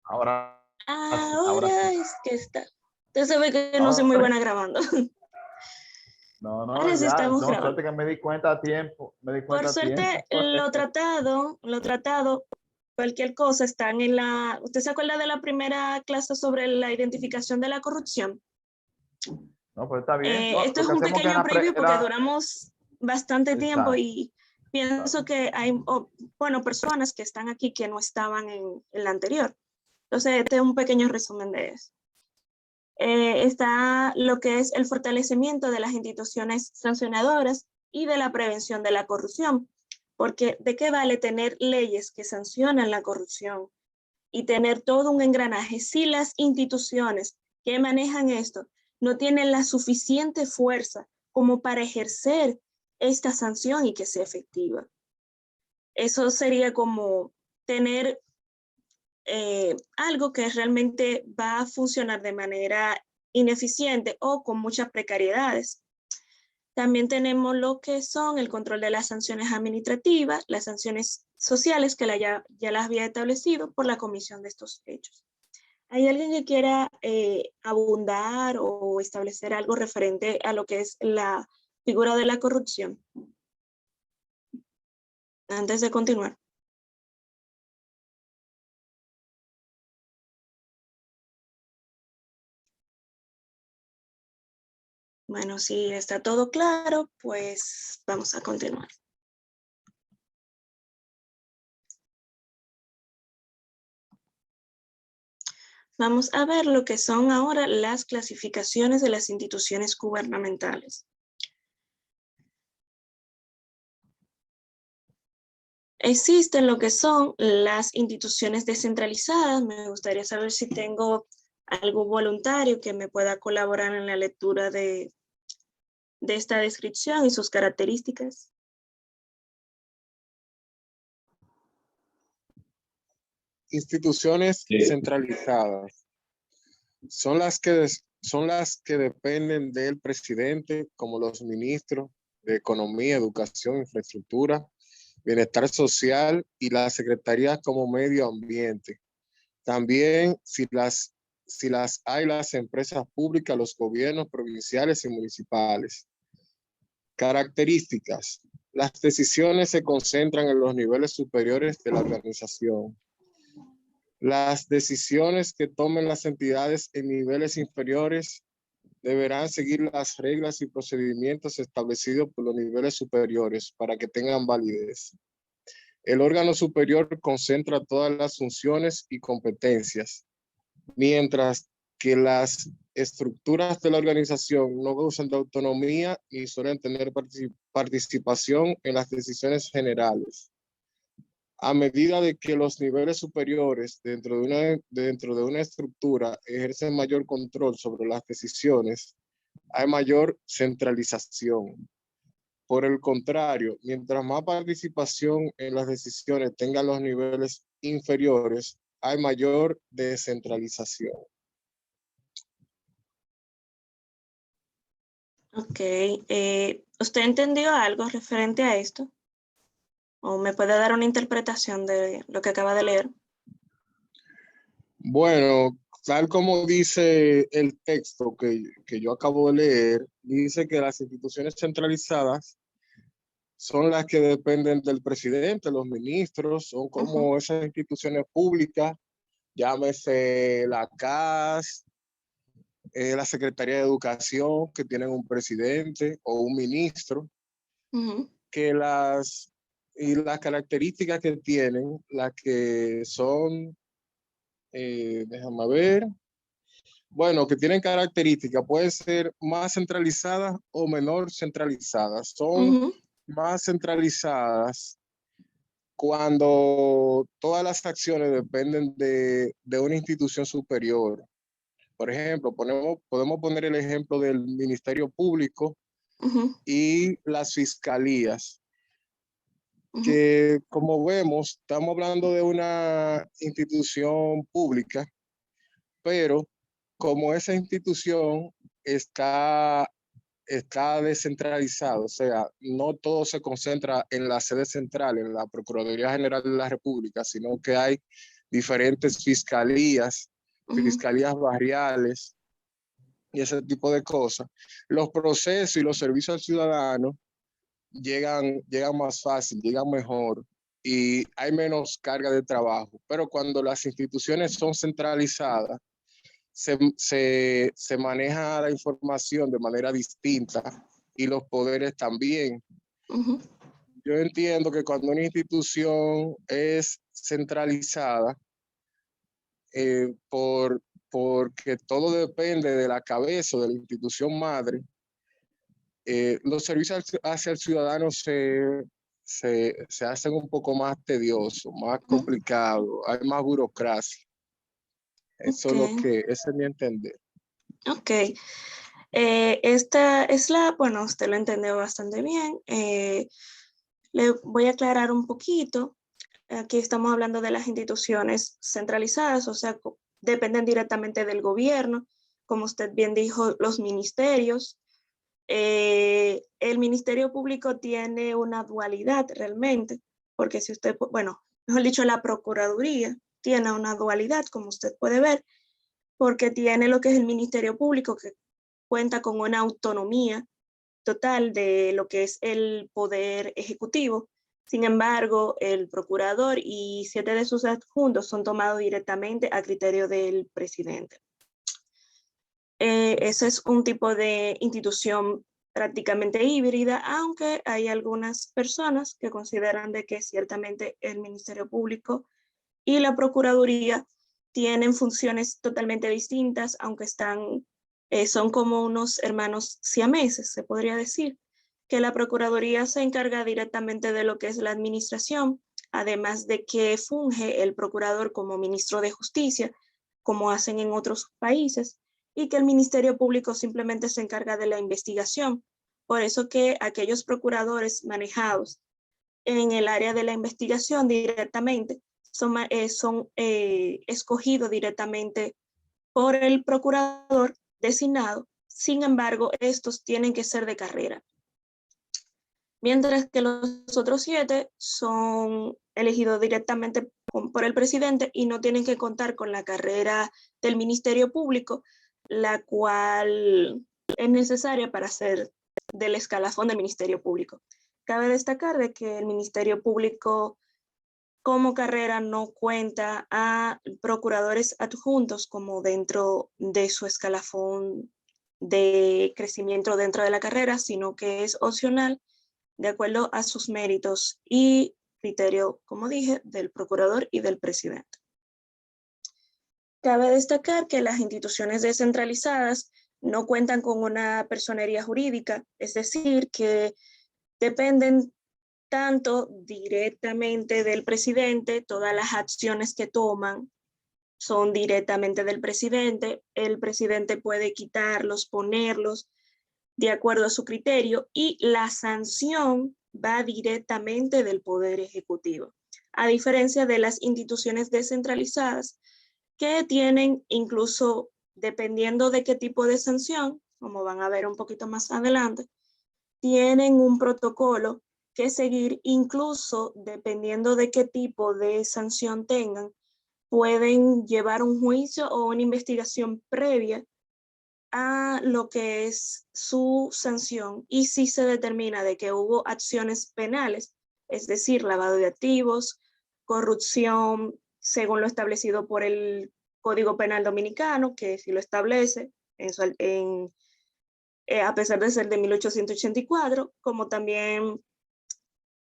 Ahora sí, ahora sí. Ahora es que está. Usted sabe que no soy muy Ahora, buena grabando. no, Ahora no, sí ya, estamos no, grabando. suerte que me di cuenta a tiempo, me di Por cuenta a tiempo. suerte, lo tratado, cualquier cosa están en la. ¿Usted se acuerda de la primera clase sobre la identificación de la corrupción? No, pues está bien. No, Esto lo es que un hacemos que pequeño preview porque duramos bastante tiempo exacto, y pienso que hay, bueno, personas que están aquí que no estaban en la anterior. Entonces, este es un pequeño resumen de eso. Está lo que es el fortalecimiento de las instituciones sancionadoras y de la prevención de la corrupción, porque ¿de qué vale tener leyes que sancionan la corrupción y tener todo un engranaje si las instituciones que manejan esto no tienen la suficiente fuerza como para ejercer esta sanción y que sea efectiva? Eso sería como tener algo que realmente va a funcionar de manera ineficiente o con muchas precariedades. También tenemos lo que son el control de las sanciones administrativas, las sanciones sociales que ya las había establecido por la comisión de estos hechos. ¿Hay alguien que quiera abundar o establecer algo referente a lo que es la figura de la corrupción? Antes de continuar. Bueno, si está todo claro, pues vamos a continuar. Vamos a ver lo que son ahora las clasificaciones de las instituciones gubernamentales. Existen lo que son las instituciones descentralizadas. Me gustaría saber si tengo algún voluntario que me pueda colaborar en la lectura de esta descripción y sus características. Instituciones Sí. centralizadas son las que dependen del presidente, como los ministros de Economía, Educación, Infraestructura, Bienestar Social y las secretarías como Medio Ambiente. También, si las hay, las empresas públicas, los gobiernos provinciales y municipales. Características. Las decisiones se concentran en los niveles superiores de la organización. Las decisiones que tomen las entidades en niveles inferiores deberán seguir las reglas y procedimientos establecidos por los niveles superiores para que tengan validez. El órgano superior concentra todas las funciones y competencias, mientras que las estructuras de la organización no gozan de autonomía y suelen tener participación en las decisiones generales. A medida de que los niveles superiores dentro de una estructura ejercen mayor control sobre las decisiones, hay mayor centralización. Por el contrario, mientras más participación en las decisiones tengan los niveles inferiores, hay mayor descentralización. Ok, ¿usted entendió algo referente a esto? ¿O me puede dar una interpretación de lo que acaba de leer? Bueno, tal como dice el texto que yo acabo de leer, dice que las instituciones centralizadas son las que dependen del presidente, los ministros, son como esas instituciones públicas, llámese la CAS, la Secretaría de Educación, que tienen un presidente o un ministro, y las características que tienen, las que son, déjame ver, bueno, que tienen características, pueden ser más centralizadas o menor centralizadas. Son más centralizadas cuando todas las acciones dependen de una institución superior. Por ejemplo, podemos poner el ejemplo del Ministerio Público y las fiscalías, que como vemos, estamos hablando de una institución pública, pero como esa institución está descentralizado, o sea, no todo se concentra en la sede central, en la Procuraduría General de la República, sino que hay diferentes fiscalías, fiscalías barriales y ese tipo de cosas, los procesos y los servicios al ciudadano llegan más fácil, llegan mejor y hay menos carga de trabajo. Pero cuando las instituciones son centralizadas, se maneja la información de manera distinta y los poderes también. Yo entiendo que cuando una institución es centralizada, porque todo depende de la cabeza de la institución madre, los servicios hacia el ciudadano se hacen un poco más tediosos, más complicados, hay más burocracia. Eso es lo que, ese es mi entender. Ok. Esta es bueno, usted lo entendió bastante bien. Le voy a aclarar un poquito. Aquí estamos hablando de las instituciones centralizadas, o sea, dependen directamente del gobierno. Como usted bien dijo, los ministerios. El Ministerio Público tiene una dualidad realmente, porque si usted, bueno, mejor dicho, la Procuraduría tiene una dualidad, como usted puede ver, porque tiene lo que es el Ministerio Público, que cuenta con una autonomía total de lo que es el poder ejecutivo. Sin embargo, el procurador y 7 de sus adjuntos son tomados directamente a criterio del presidente. Ese es un tipo de institución prácticamente híbrida, aunque hay algunas personas que consideran de que ciertamente el Ministerio Público y la Procuraduría tienen funciones totalmente distintas, aunque son como unos hermanos siameses, se podría decir, que la Procuraduría se encarga directamente de lo que es la administración, además de que funge el procurador como ministro de Justicia, como hacen en otros países, y que el Ministerio Público simplemente se encarga de la investigación. Por eso que aquellos procuradores manejados en el área de la investigación directamente son escogidos directamente por el procurador designado. Sin embargo, estos tienen que ser de carrera. Mientras que los otros 7 son elegidos directamente por el presidente y no tienen que contar con la carrera del Ministerio Público, la cual es necesaria para ser del escalafón del Ministerio Público. Cabe destacar de que el Ministerio Público como carrera no cuenta a procuradores adjuntos como dentro de su escalafón de crecimiento dentro de la carrera, sino que es opcional de acuerdo a sus méritos y criterio, como dije, del procurador y del presidente. Cabe destacar que las instituciones descentralizadas no cuentan con una personería jurídica, es decir, que dependen tanto directamente del presidente, todas las acciones que toman son directamente del presidente, el presidente puede quitarlos, ponerlos de acuerdo a su criterio y la sanción va directamente del Poder Ejecutivo, a diferencia de las instituciones descentralizadas que tienen incluso, dependiendo de qué tipo de sanción, como van a ver un poquito más adelante, tienen un protocolo que seguir, incluso dependiendo de qué tipo de sanción tengan, pueden llevar un juicio o una investigación previa a lo que es su sanción y si se determina de que hubo acciones penales, es decir, lavado de activos, corrupción, según lo establecido por el Código Penal Dominicano, que sí lo establece, a pesar de ser de 1884, como también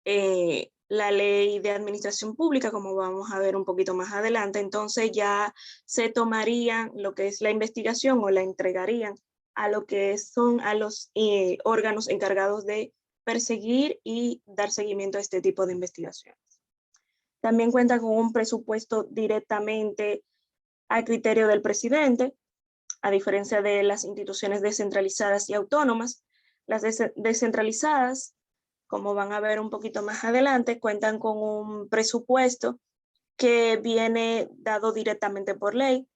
la ley de administración pública, como vamos a ver un poquito más adelante. Entonces ya se tomarían lo que es la investigación o la entregarían a lo que son a los órganos encargados de perseguir y dar seguimiento a este tipo de investigaciones. También cuenta con un presupuesto directamente a criterio del presidente, a diferencia de las instituciones descentralizadas y autónomas. Las descentralizadas, como van a ver un poquito más adelante, cuentan con un presupuesto que viene dado directamente por ley,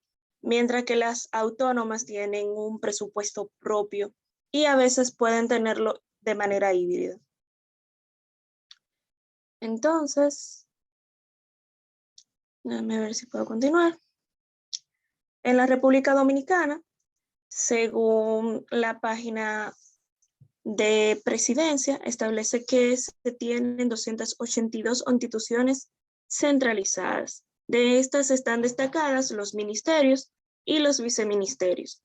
mientras que las autónomas tienen un presupuesto propio y a veces pueden tenerlo de manera híbrida. Entonces, Déjame ver si puedo continuar. En la República Dominicana, según la página de Presidencia, establece que se tienen 282 instituciones centralizadas. De estas están destacadas los ministerios y los viceministerios.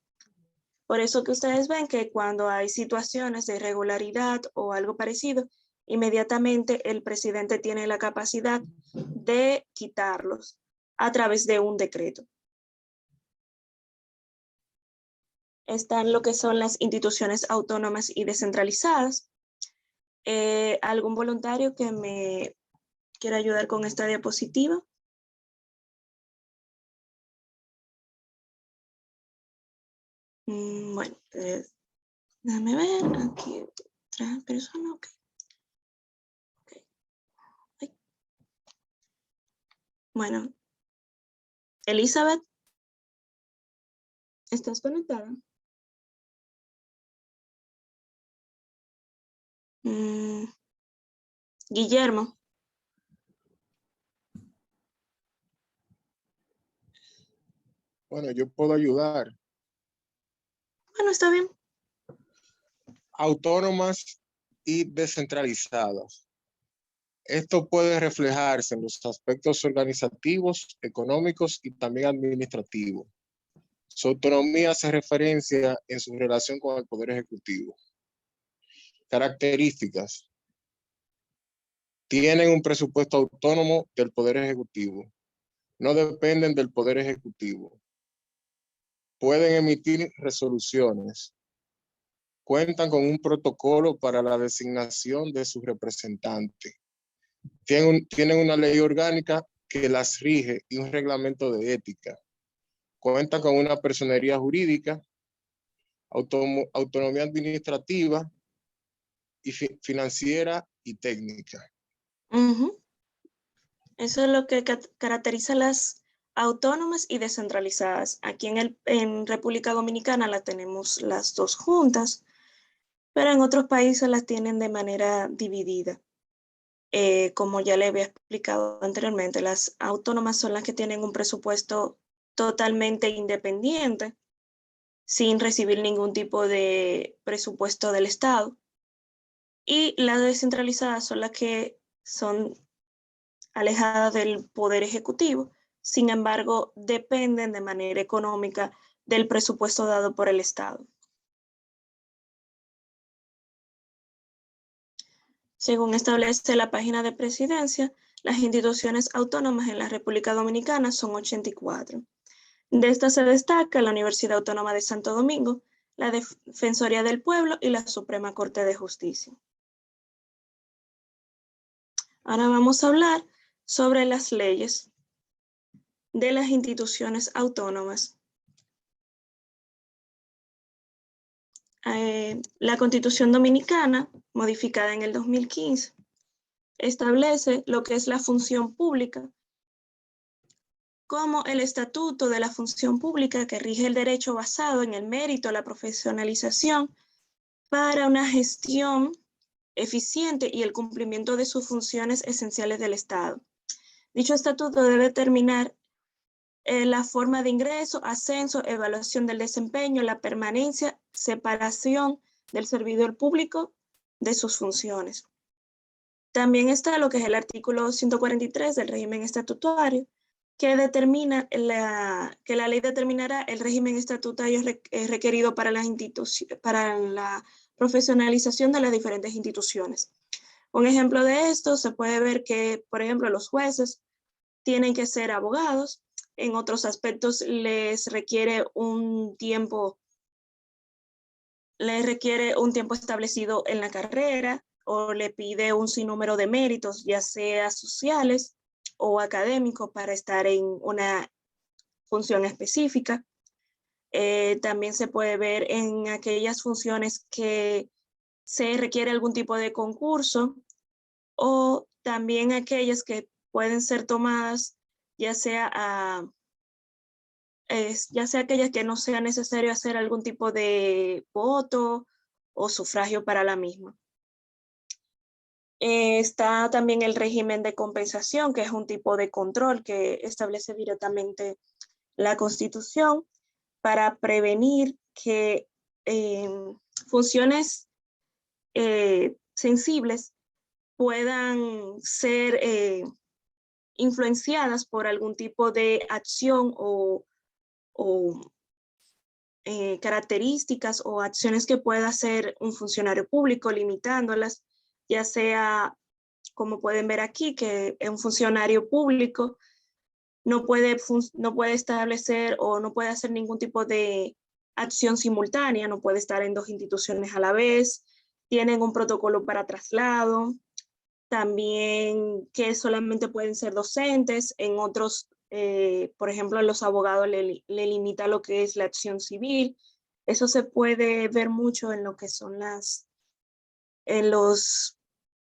Por eso que ustedes ven que cuando hay situaciones de irregularidad o algo parecido, inmediatamente el presidente tiene la capacidad de quitarlos a través de un decreto. Están lo que son las instituciones autónomas y descentralizadas. ¿Algún voluntario que me quiera ayudar con esta diapositiva? Bueno, déjame ver, aquí otra persona, ok. Ay. Bueno, Elizabeth, ¿estás conectada? Guillermo. Bueno, yo puedo ayudar. Bueno, está bien. Autónomas y descentralizadas. Esto puede reflejarse en los aspectos organizativos, económicos y también administrativos. Su autonomía hace referencia en su relación con el Poder Ejecutivo. Características. Tienen un presupuesto autónomo del Poder Ejecutivo. No dependen del Poder Ejecutivo. Pueden emitir resoluciones. Cuentan con un protocolo para la designación de su representante. Tienen una ley orgánica que las rige y un reglamento de ética. Cuentan con una personería jurídica, autonomía administrativa y financiera y técnica. Eso es lo que caracteriza las autónomas y descentralizadas. Aquí en República Dominicana las tenemos las dos juntas, pero en otros países las tienen de manera dividida. Como ya le había explicado anteriormente, las autónomas son las que tienen un presupuesto totalmente independiente, sin recibir ningún tipo de presupuesto del Estado. Y las descentralizadas son las que son alejadas del poder ejecutivo, sin embargo, dependen de manera económica del presupuesto dado por el Estado. Según establece la página de Presidencia, las instituciones autónomas en la República Dominicana son 84. De estas se destaca la Universidad Autónoma de Santo Domingo, la Defensoría del Pueblo y la Suprema Corte de Justicia. Ahora vamos a hablar sobre las leyes de las instituciones autónomas. La Constitución Dominicana, modificada en el 2015, establece lo que es la función pública como el Estatuto de la Función Pública que rige el derecho basado en el mérito, la profesionalización para una gestión eficiente y el cumplimiento de sus funciones esenciales del Estado. Dicho estatuto debe determinar la forma de ingreso, ascenso, evaluación del desempeño, la permanencia, separación del servidor público de sus funciones. También está lo que es el artículo 143 del régimen estatutario, que determina que la ley determinará el régimen estatutario requerido para la profesionalización de las diferentes instituciones. Un ejemplo de esto se puede ver que, por ejemplo, los jueces tienen que ser abogados. En otros aspectos les requiere un tiempo establecido en la carrera o le pide un sinnúmero de méritos, ya sea sociales o académicos, para estar en una función específica. También se puede ver en aquellas funciones que se requiere algún tipo de concurso o también aquellas que pueden ser tomadas ya sea aquellas que no sea necesario hacer algún tipo de voto o sufragio para la misma. Está también el régimen de compensación, que es un tipo de control que establece directamente la Constitución para prevenir que funciones sensibles puedan ser influenciadas por algún tipo de acción o características o acciones que pueda hacer un funcionario público, limitándolas, ya sea, como pueden ver aquí, que un funcionario público no puede establecer o no puede hacer ningún tipo de acción simultánea, no puede estar en 2 instituciones a la vez, tienen un protocolo para traslado, también que solamente pueden ser docentes, en otros, por ejemplo, a los abogados le limita lo que es la acción civil. Eso se puede ver mucho en lo que son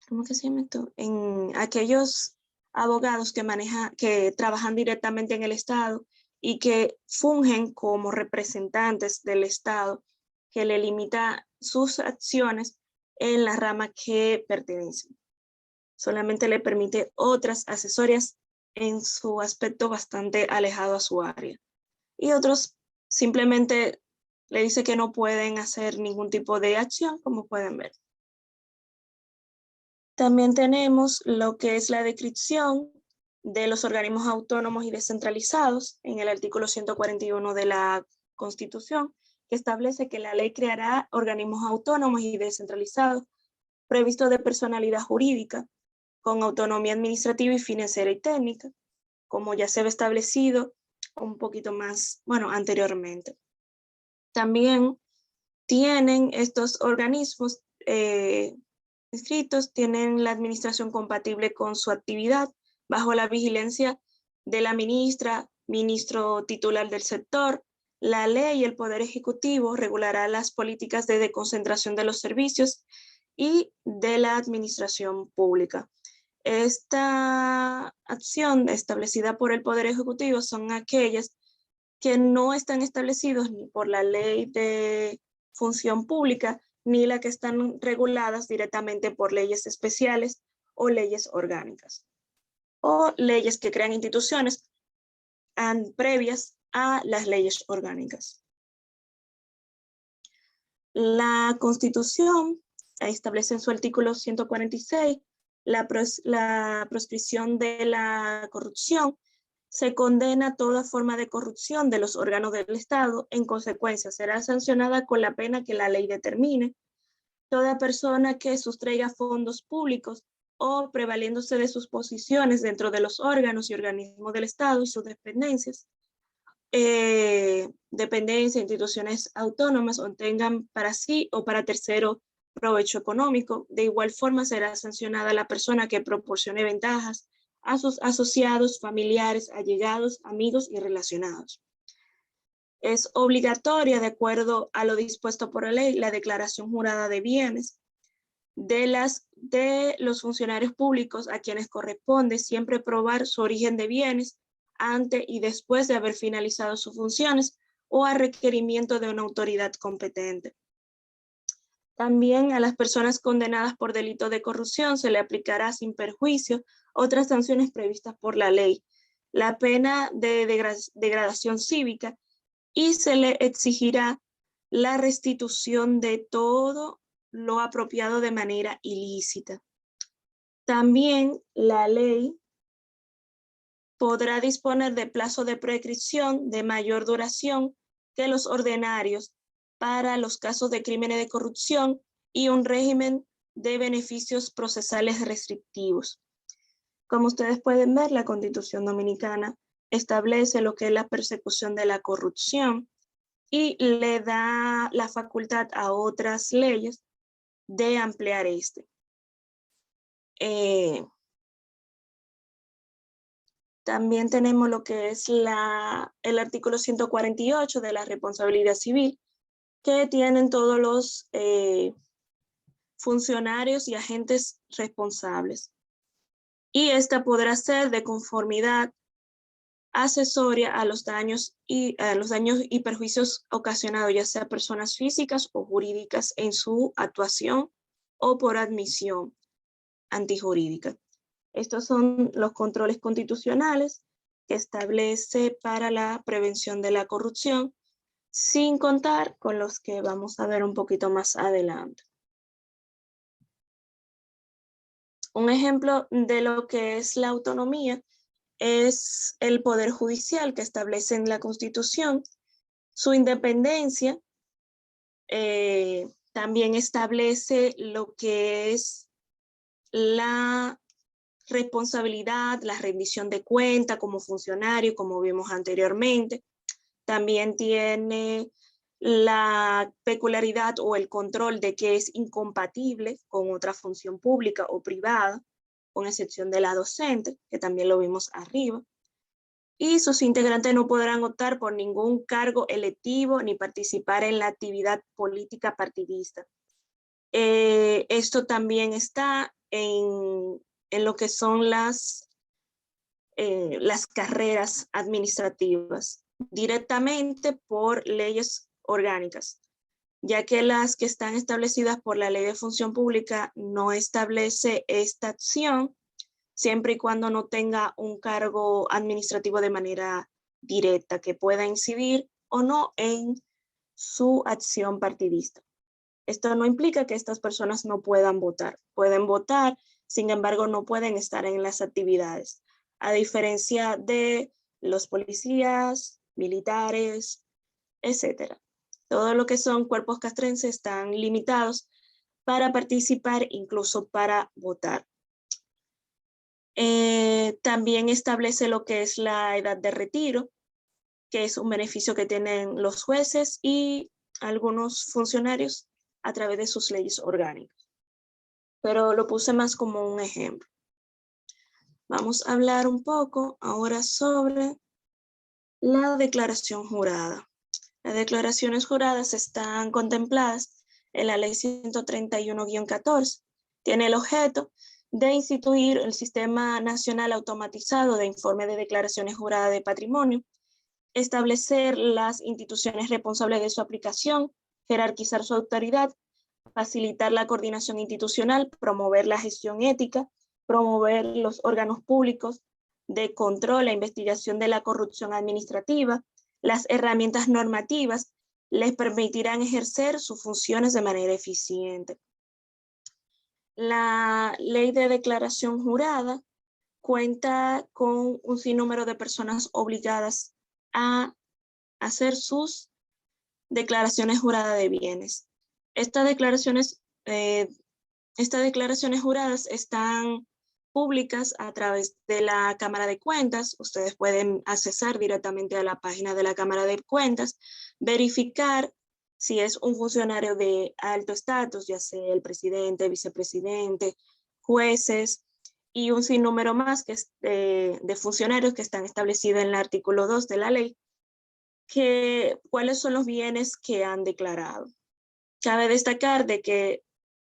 ¿cómo que se llama esto? En aquellos abogados que trabajan directamente en el Estado y que fungen como representantes del Estado, que le limita sus acciones en la rama que pertenecen. Solamente le permite otras asesorías en su aspecto bastante alejado a su área. Y otros simplemente le dice que no pueden hacer ningún tipo de acción, como pueden ver. También tenemos lo que es la descripción de los organismos autónomos y descentralizados en el artículo 141 de la Constitución, que establece que la ley creará organismos autónomos y descentralizados previstos de personalidad jurídica, con autonomía administrativa y financiera y técnica, como ya se había establecido un poquito más, anteriormente. También tienen estos organismos inscritos, tienen la administración compatible con su actividad, bajo la vigilancia de la ministro titular del sector. La ley y el Poder Ejecutivo regulará las políticas de desconcentración de los servicios y de la administración pública. Esta acción establecida por el Poder Ejecutivo son aquellas que no están establecidos ni por la Ley de Función Pública, ni las que están reguladas directamente por leyes especiales o leyes orgánicas, o leyes que crean instituciones previas a las leyes orgánicas. La Constitución establece en su artículo 146 la proscripción de la corrupción. Se condena toda forma de corrupción de los órganos del Estado. En consecuencia, será sancionada con la pena que la ley determine. Toda persona que sustraiga fondos públicos o prevaliéndose de sus posiciones dentro de los órganos y organismos del Estado y sus dependencias, instituciones autónomas, obtengan para sí o para tercero provecho económico. De igual forma, será sancionada la persona que proporcione ventajas a sus asociados, familiares, allegados, amigos y relacionados. Es obligatoria, de acuerdo a lo dispuesto por la ley, la declaración jurada de bienes de los funcionarios públicos a quienes corresponde siempre probar su origen de bienes antes y después de haber finalizado sus funciones o a requerimiento de una autoridad competente. También a las personas condenadas por delito de corrupción se le aplicará sin perjuicio otras sanciones previstas por la ley, la pena de degradación cívica, y se le exigirá la restitución de todo lo apropiado de manera ilícita. También la ley podrá disponer de plazo de prescripción de mayor duración que los ordinarios para los casos de crímenes de corrupción y un régimen de beneficios procesales restrictivos. Como ustedes pueden ver, la Constitución Dominicana establece lo que es la persecución de la corrupción y le da la facultad a otras leyes de ampliar este. También tenemos lo que es el artículo 148 de la responsabilidad civil, que tienen todos los funcionarios y agentes responsables. Y esta podrá ser de conformidad accesoria a los daños y perjuicios ocasionados, ya sea personas físicas o jurídicas, en su actuación o por admisión. antijurídica. Estos son los controles constitucionales que establece para la prevención de la corrupción, sin contar con los que vamos a ver un poquito más adelante. Un ejemplo de lo que es la autonomía es el Poder Judicial que establece en la Constitución. Su independencia también establece lo que es la responsabilidad, la rendición de cuenta como funcionario, como vimos anteriormente. También tiene la peculiaridad o el control de que es incompatible con otra función pública o privada, con excepción de la docente, que también lo vimos arriba. Y sus integrantes no podrán optar por ningún cargo electivo ni participar en la actividad política partidista. Esto también está en lo que son las carreras administrativas, directamente por leyes orgánicas, ya que las que están establecidas por la Ley de Función Pública no establece esta acción, siempre y cuando no tenga un cargo administrativo de manera directa que pueda incidir o no en su acción partidista. Esto no implica que estas personas no puedan votar. Pueden votar, sin embargo, no pueden estar en las actividades, a diferencia de los policías, militares, etc. Todo lo que son cuerpos castrenses están limitados para participar, incluso para votar. También establece lo que es la edad de retiro, que es un beneficio que tienen los jueces y algunos funcionarios a través de sus leyes orgánicas. Pero lo puse más como un ejemplo. Vamos a hablar un poco ahora sobre la declaración jurada. Las declaraciones juradas están contempladas en la Ley 131-14. Tiene el objeto de instituir el Sistema Nacional Automatizado de Informe de Declaraciones Juradas de Patrimonio, establecer las instituciones responsables de su aplicación, jerarquizar su autoridad, facilitar la coordinación institucional, promover la gestión ética, promover los órganos públicos de control e investigación de la corrupción administrativa. Las herramientas normativas les permitirán ejercer sus funciones de manera eficiente. La ley de declaración jurada cuenta con un sinnúmero de personas obligadas a hacer sus declaraciones juradas de bienes. Estas declaraciones juradas están públicas a través de la Cámara de Cuentas. Ustedes pueden accesar directamente a la página de la Cámara de Cuentas, verificar si es un funcionario de alto estatus, ya sea el presidente, vicepresidente, jueces y un sinnúmero más que de funcionarios que están establecidos en el artículo 2 de la ley, cuáles son los bienes que han declarado. Cabe destacar de que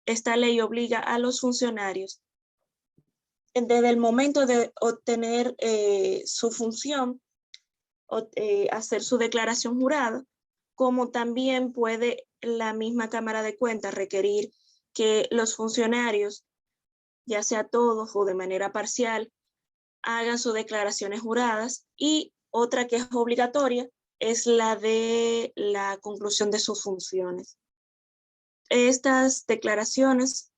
esta ley obliga a los funcionarios desde el momento de obtener su función, hacer su declaración jurada, como también puede la misma Cámara de Cuentas requerir que los funcionarios, ya sea todos o de manera parcial, hagan sus declaraciones juradas, y otra que es obligatoria es la de la conclusión de sus funciones. Estas declaraciones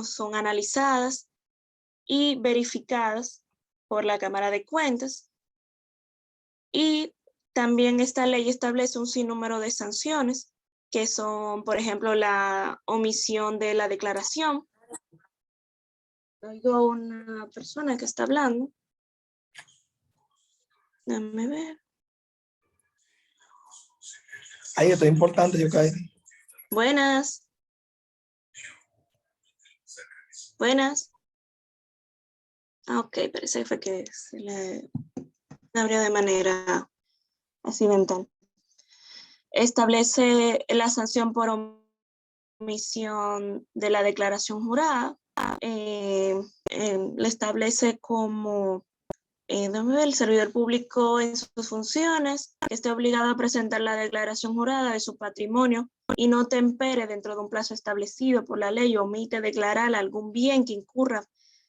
son analizadas y verificadas por la Cámara de Cuentas, y también esta ley establece un sinnúmero de sanciones que son, por ejemplo, la omisión de la declaración. Oigo una persona que está hablando. Déjame ver. Ahí esto es importante, yo caí. Buenas. Buenas. Ok, parece que fue que se le abrió de manera accidental. Establece la sanción por omisión de la declaración jurada. Le establece como el servidor público en sus funciones, que esté obligado a presentar la declaración jurada de su patrimonio y no tempere dentro de un plazo establecido por la ley o omite declarar algún bien que incurra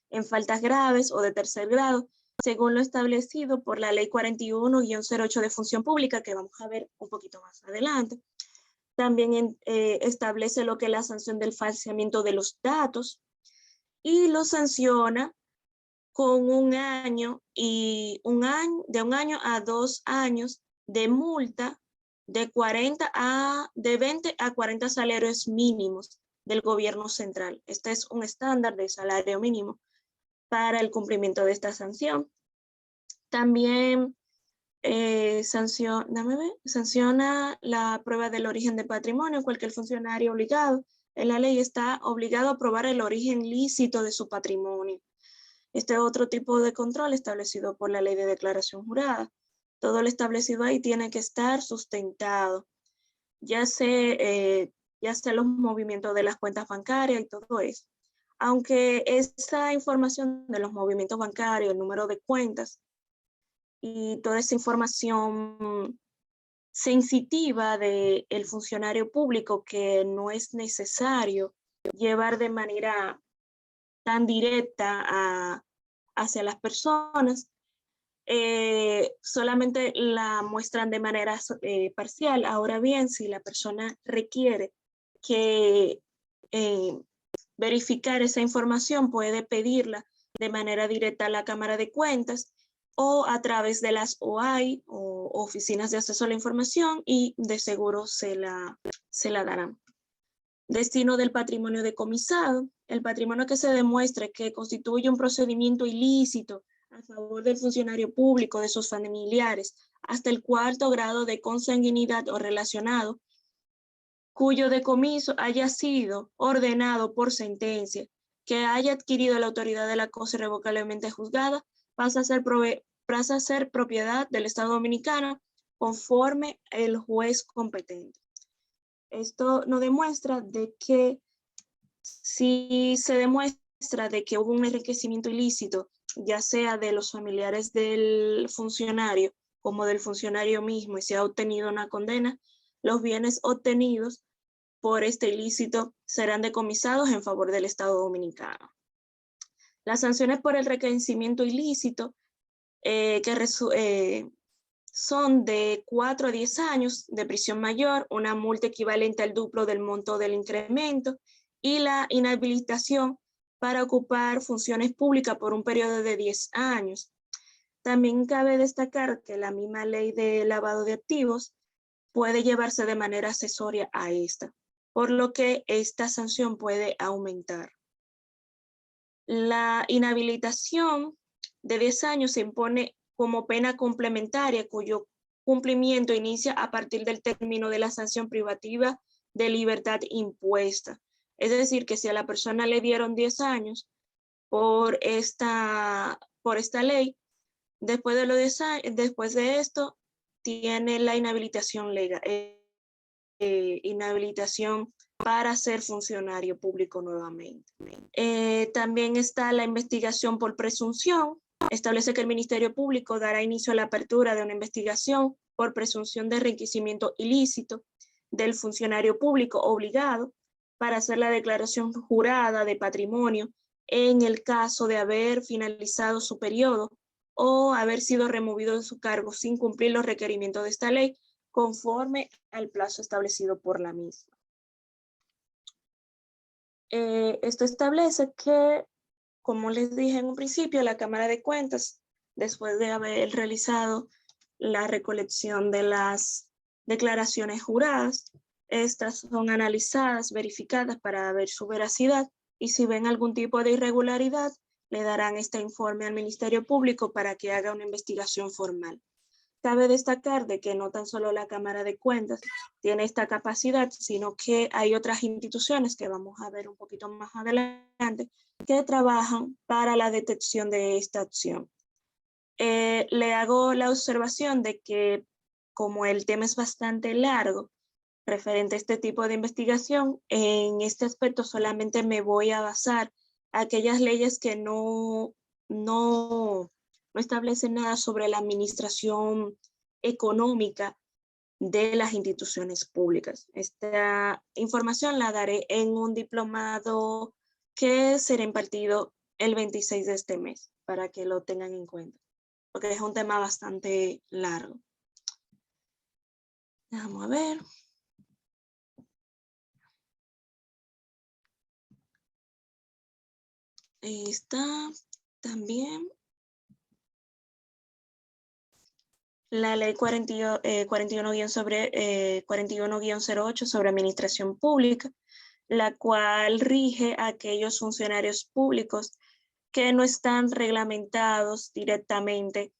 en faltas graves o de tercer grado, según lo establecido por la ley 41-08 de función pública, que vamos a ver un poquito más adelante. También establece lo que es la sanción del falseamiento de los datos y lo sanciona con de un año a 2 años de multa de 20 a 40 salarios mínimos del gobierno central. Este es un estándar de salario mínimo para el cumplimiento de esta sanción. También sanciona la prueba del origen de patrimonio. Cualquier funcionario obligado en la ley está obligado a probar el origen lícito de su patrimonio. Este es otro tipo de control establecido por la ley de declaración jurada. Todo lo establecido ahí tiene que estar sustentado, ya sea los movimientos de las cuentas bancarias y todo eso. Aunque esa información de los movimientos bancarios, el número de cuentas y toda esa información sensitiva del funcionario público que no es necesario llevar de manera tan directa hacia las personas, solamente la muestran de manera parcial. Ahora bien, si la persona requiere que verificar esa información, puede pedirla de manera directa a la Cámara de Cuentas o a través de las OAI o oficinas de acceso a la información, y de seguro se la darán. Destino del patrimonio decomisado. El patrimonio que se demuestre que constituye un procedimiento ilícito a favor del funcionario público, de sus familiares, hasta el 4º grado de consanguinidad o relacionado, cuyo decomiso haya sido ordenado por sentencia, que haya adquirido la autoridad de la cosa irrevocablemente juzgada, pasa a ser propiedad del Estado Dominicano conforme el juez competente. Esto nos demuestra de que si se demuestra de que hubo un enriquecimiento ilícito, ya sea de los familiares del funcionario como del funcionario mismo, y se ha obtenido una condena, los bienes obtenidos por este ilícito serán decomisados en favor del Estado Dominicano. Las sanciones por el enriquecimiento ilícito son de 4 a 10 años de prisión mayor, una multa equivalente al duplo del monto del incremento y la inhabilitación para ocupar funciones públicas por un periodo de 10 años. También cabe destacar que la misma ley de lavado de activos puede llevarse de manera accesoria a esta, por lo que esta sanción puede aumentar. La inhabilitación de 10 años se impone como pena complementaria, cuyo cumplimiento inicia a partir del término de la sanción privativa de libertad impuesta. Es decir, que si a la persona le dieron 10 años por esta ley, después de los 10 años, después de esto, tiene la inhabilitación legal, inhabilitación para ser funcionario público nuevamente. También está la investigación por presunción. Establece que el Ministerio Público dará inicio a la apertura de una investigación por presunción de enriquecimiento ilícito del funcionario público obligado para hacer la declaración jurada de patrimonio en el caso de haber finalizado su periodo o haber sido removido de su cargo sin cumplir los requerimientos de esta ley conforme al plazo establecido por la misma. Esto establece que, como les dije en un principio, la Cámara de Cuentas, después de haber realizado la recolección de las declaraciones juradas, estas son analizadas, verificadas para ver su veracidad, y si ven algún tipo de irregularidad, le darán este informe al Ministerio Público para que haga una investigación formal. Cabe destacar de que no tan solo la Cámara de Cuentas tiene esta capacidad, sino que hay otras instituciones que vamos a ver un poquito más adelante que trabajan para la detección de esta acción. Le hago la observación de que, como el tema es bastante largo referente a este tipo de investigación, en este aspecto solamente me voy a basar en aquellas leyes que no no establece nada sobre la administración económica de las instituciones públicas. Esta información la daré en un diplomado que será impartido el 26 de este mes, para que lo tengan en cuenta, porque es un tema bastante largo. Vamos a ver. Ahí está también la ley 41-08 sobre administración pública, la cual rige a aquellos funcionarios públicos que no están reglamentados directamente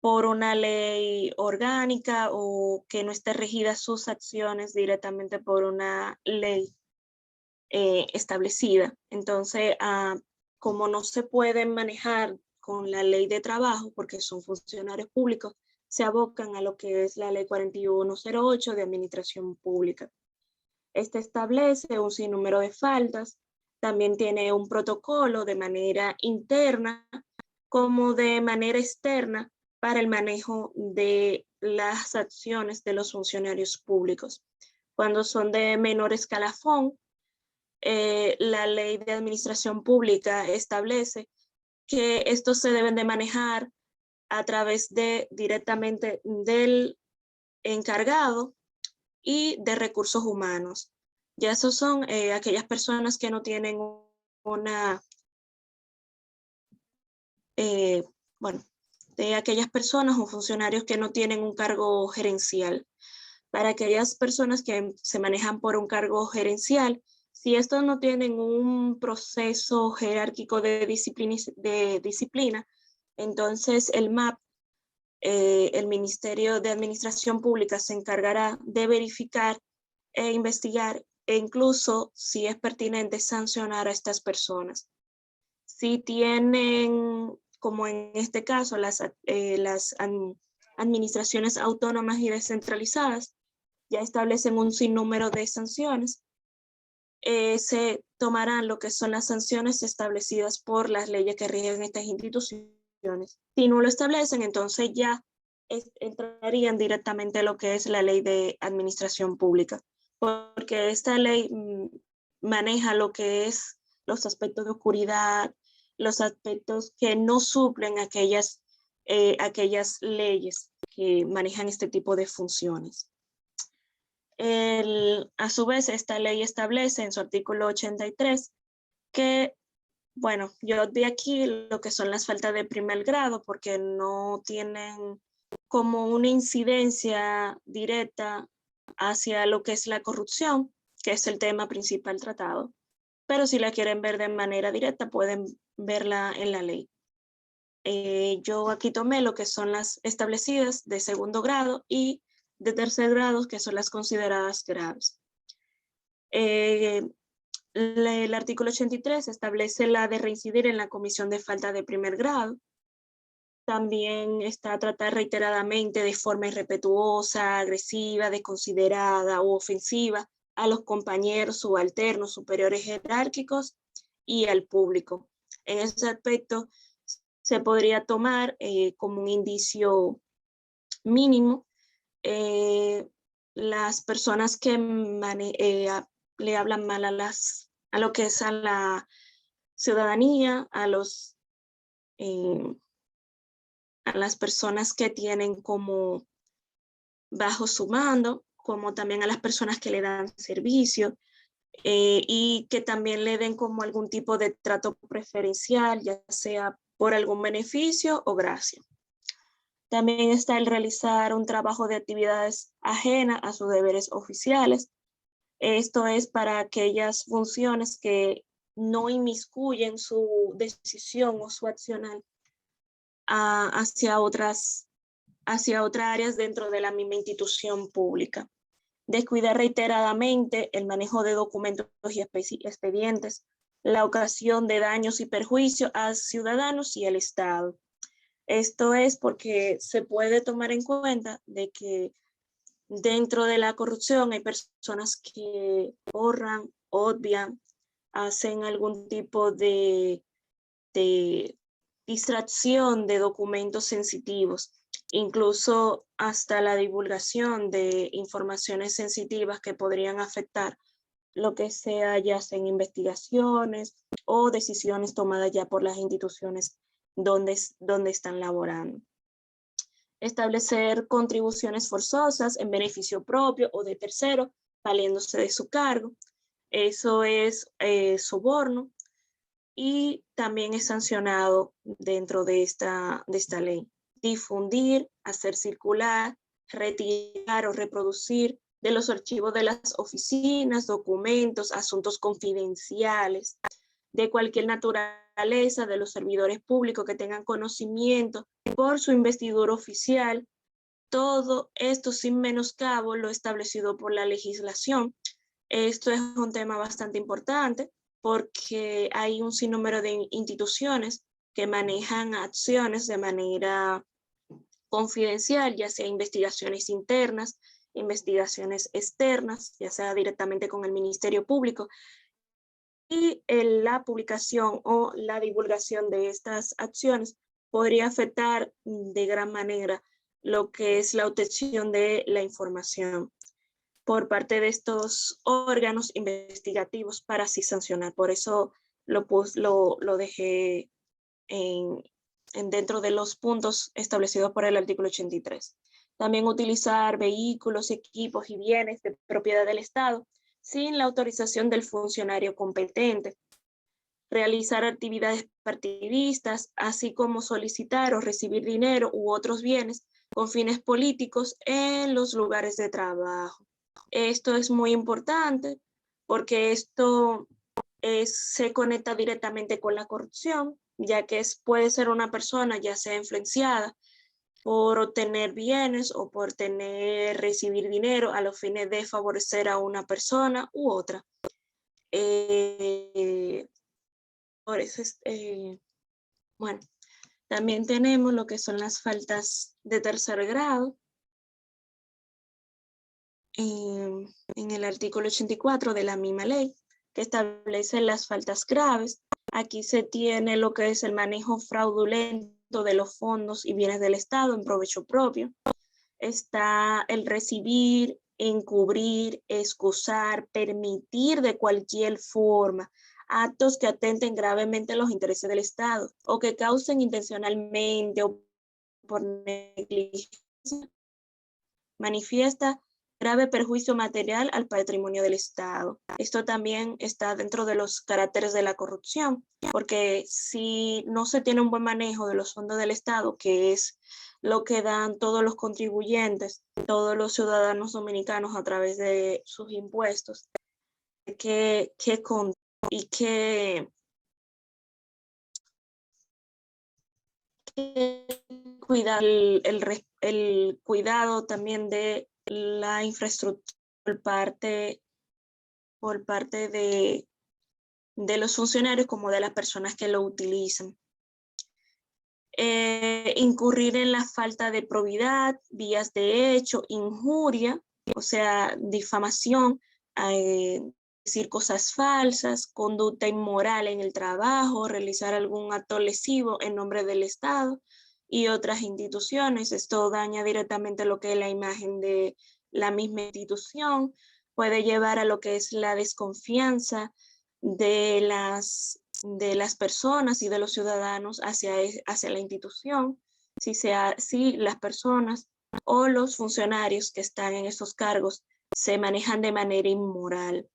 por una ley orgánica o que no estén regidas sus acciones directamente por una ley establecida. Entonces, como no se pueden manejar con la ley de trabajo porque son funcionarios públicos, se abocan a lo que es la ley 41-08 de administración pública. Este establece un sinnúmero de faltas, también tiene un protocolo de manera interna como de manera externa para el manejo de las acciones de los funcionarios públicos. Cuando son de menor escalafón, la ley de administración pública establece que estos se deben de manejar a través de directamente del encargado y de recursos humanos. Ya esos son aquellas personas que no tienen una, de aquellas personas o funcionarios que no tienen un cargo gerencial. Para aquellas personas que se manejan por un cargo gerencial, si estos no tienen un proceso jerárquico de disciplina, entonces el MAP, el Ministerio de Administración Pública, se encargará de verificar e investigar e incluso, si es pertinente, sancionar a estas personas. Si tienen, como en este caso, las administraciones autónomas y descentralizadas, ya establecen un sinnúmero de sanciones, se tomarán lo que son las sanciones establecidas por las leyes que rigen estas instituciones. Si no lo establecen, entonces ya entrarían directamente a lo que es la ley de administración pública, porque esta ley maneja lo que es los aspectos de oscuridad, los aspectos que no suplen aquellas leyes que manejan este tipo de funciones. A su vez, esta ley establece en su artículo 83 que, bueno, yo de aquí lo que son las faltas de primer grado, porque no tienen como una incidencia directa hacia lo que es la corrupción, que es el tema principal tratado. Pero si la quieren ver de manera directa, pueden verla en la ley. Yo aquí tomé lo que son las establecidas de segundo grado y de tercer grado, que son las consideradas graves. El artículo 83 establece la de reincidir en la comisión de falta de primer grado. También está tratar reiteradamente de forma irrespetuosa, agresiva, desconsiderada o ofensiva a los compañeros subalternos, superiores jerárquicos y al público. En ese aspecto se podría tomar como un indicio mínimo las personas que le hablan mal a lo que es a la ciudadanía, a las personas que tienen como bajo su mando, como también a las personas que le dan servicio, y que también le den como algún tipo de trato preferencial, ya sea por algún beneficio o gracia. También está el realizar un trabajo de actividades ajenas a sus deberes oficiales. Esto es para aquellas funciones que no inmiscuyen su decisión o su accional hacia otras áreas dentro de la misma institución pública. Descuidar reiteradamente el manejo de documentos y expedientes, la ocasión de daños y perjuicios a ciudadanos y al Estado. Esto es porque se puede tomar en cuenta de que dentro de la corrupción hay personas que borran, obvian, hacen algún tipo de distracción de documentos sensitivos, incluso hasta la divulgación de informaciones sensitivas que podrían afectar lo que sea, ya sea en investigaciones o decisiones tomadas ya por las instituciones donde están laborando. Establecer contribuciones forzosas en beneficio propio o de tercero, valiéndose de su cargo. Eso es soborno y también es sancionado dentro de esta ley. Difundir, hacer circular, retirar o reproducir de los archivos de las oficinas, documentos, asuntos confidenciales, de cualquier naturaleza, de los servidores públicos que tengan conocimiento por su investidura oficial, todo esto sin menoscabo lo establecido por la legislación. Esto es un tema bastante importante porque hay un sinnúmero de instituciones que manejan acciones de manera confidencial, ya sea investigaciones internas, investigaciones externas, ya sea directamente con el Ministerio Público, y la publicación o la divulgación de estas acciones podría afectar de gran manera lo que es la obtención de la información por parte de estos órganos investigativos para así sancionar. Por eso lo dejé dentro de los puntos establecidos por el artículo 83. También utilizar vehículos, equipos y bienes de propiedad del Estado sin la autorización del funcionario competente. Realizar actividades partidistas, así como solicitar o recibir dinero u otros bienes con fines políticos en los lugares de trabajo. Esto es muy importante porque esto se conecta directamente con la corrupción, ya que puede ser una persona ya sea influenciada por obtener bienes o por recibir dinero a los fines de favorecer a una persona u otra. Por eso bueno, también tenemos lo que son las faltas de tercer grado. En el artículo 84 de la misma ley, que establece las faltas graves. Aquí se tiene lo que es el manejo fraudulento de los fondos y bienes del Estado en provecho propio. Está el recibir, encubrir, excusar, permitir de cualquier forma actos que atenten gravemente los intereses del Estado o que causen intencionalmente o por negligencia, manifiesta grave perjuicio material al patrimonio del Estado. Esto también está dentro de los caracteres de la corrupción, porque si no se tiene un buen manejo de los fondos del Estado, que es lo que dan todos los contribuyentes, todos los ciudadanos dominicanos a través de sus impuestos, cuidar el cuidado también de la infraestructura por parte de los funcionarios como de las personas que lo utilizan. Incurrir en la falta de probidad, vías de hecho, injuria, o sea, difamación, decir cosas falsas, conducta inmoral en el trabajo, realizar algún acto lesivo en nombre del Estado y otras instituciones. Esto daña directamente lo que es la imagen de la misma institución, puede llevar a lo que es la desconfianza de las personas y de los ciudadanos hacia la institución, si las personas o los funcionarios que están en esos cargos se manejan de manera inmoral.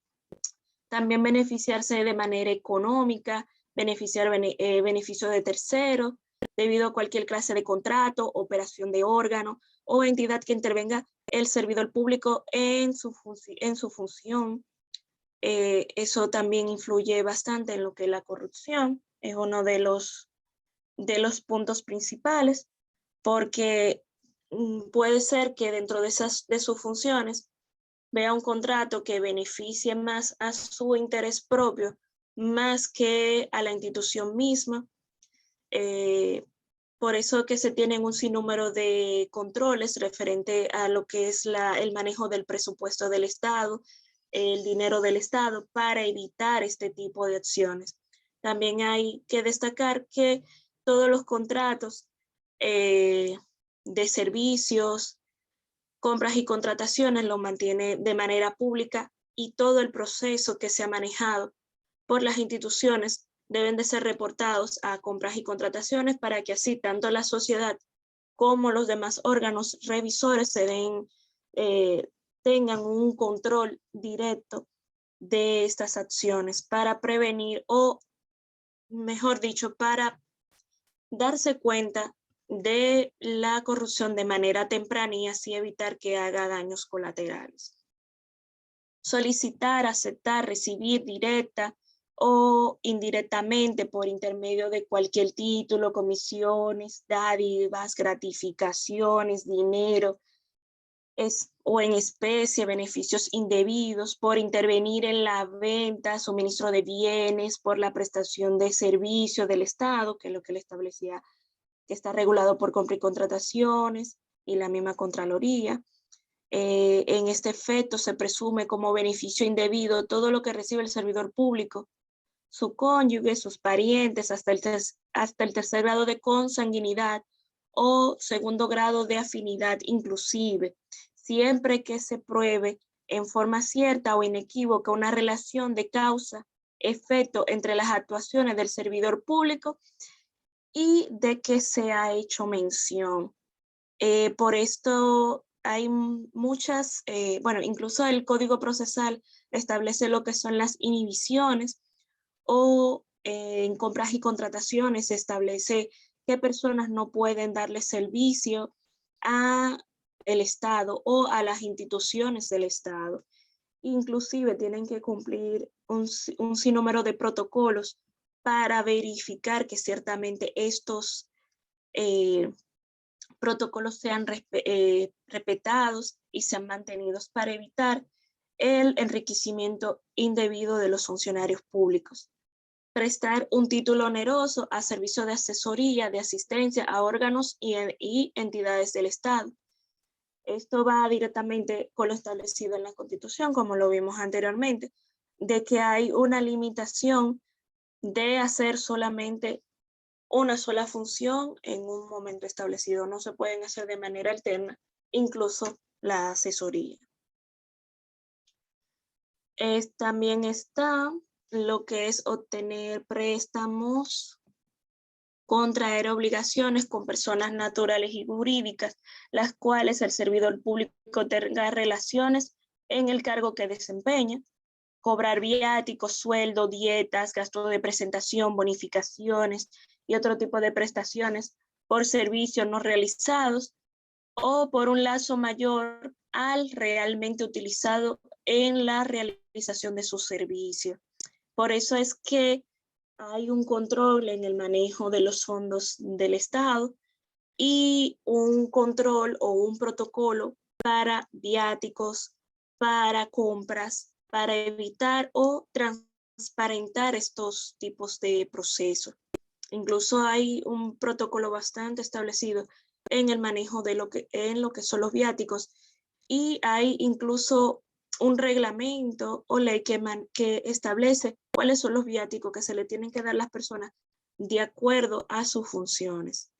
También beneficiarse de manera económica, beneficiar beneficio de terceros, debido a cualquier clase de contrato, operación de órgano o entidad que intervenga el servidor público en su función. Eso también influye bastante en lo que es la corrupción. Es uno de los puntos principales, porque puede ser que dentro de sus funciones vea un contrato que beneficie más a su interés propio, más que a la institución misma. Por eso que se tienen un sinnúmero de controles referente a lo que es el manejo del presupuesto del Estado, el dinero del Estado, para evitar este tipo de acciones. También hay que destacar que todos los contratos de servicios, compras y contrataciones lo mantiene de manera pública, y todo el proceso que se ha manejado por las instituciones deben de ser reportados a compras y contrataciones, para que así tanto la sociedad como los demás órganos revisores tengan un control directo de estas acciones, para prevenir, o mejor dicho, para darse cuenta de la corrupción de manera temprana y así evitar que haga daños colaterales. Solicitar, aceptar, recibir directa o indirectamente por intermedio de cualquier título, comisiones, dádivas, gratificaciones, dinero, o en especie, beneficios indebidos, por intervenir en la venta, suministro de bienes, por la prestación de servicios del Estado, que es lo que le establecía, que está regulado por compra y contrataciones y la misma Contraloría. En este efecto se presume como beneficio indebido todo lo que recibe el servidor público, su cónyuge, sus parientes, hasta el tercer grado de consanguinidad o segundo grado de afinidad inclusive, siempre que se pruebe en forma cierta o inequívoca una relación de causa-efecto entre las actuaciones del servidor público y de que se ha hecho mención. Por esto hay muchas, incluso el Código Procesal establece lo que son las inhibiciones, o en compras y contrataciones se establece qué personas no pueden darle servicio a el Estado o a las instituciones del Estado. Inclusive tienen que cumplir un sinnúmero de protocolos para verificar que ciertamente estos protocolos sean respetados y sean mantenidos, para evitar el enriquecimiento indebido de los funcionarios públicos. Prestar un título oneroso a servicio de asesoría, de asistencia a órganos y entidades del Estado. Esto va directamente con lo establecido en la Constitución, como lo vimos anteriormente, de que hay una limitación de hacer solamente una sola función en un momento establecido. No se pueden hacer de manera alterna, incluso la asesoría. También está lo que es obtener préstamos, contraer obligaciones con personas naturales y jurídicas, las cuales el servidor público tenga relaciones en el cargo que desempeña, cobrar viáticos, sueldo, dietas, gastos de presentación, bonificaciones y otro tipo de prestaciones por servicios no realizados o por un lazo mayor al realmente utilizado en la realización de su servicio. Por eso es que hay un control en el manejo de los fondos del Estado y un control o un protocolo para viáticos, para compras, para evitar o transparentar estos tipos de procesos. Incluso hay un protocolo bastante establecido en el manejo de lo que son los viáticos, y hay incluso un reglamento o ley que establece cuáles son los viáticos que se le tienen que dar a las personas de acuerdo a sus funciones.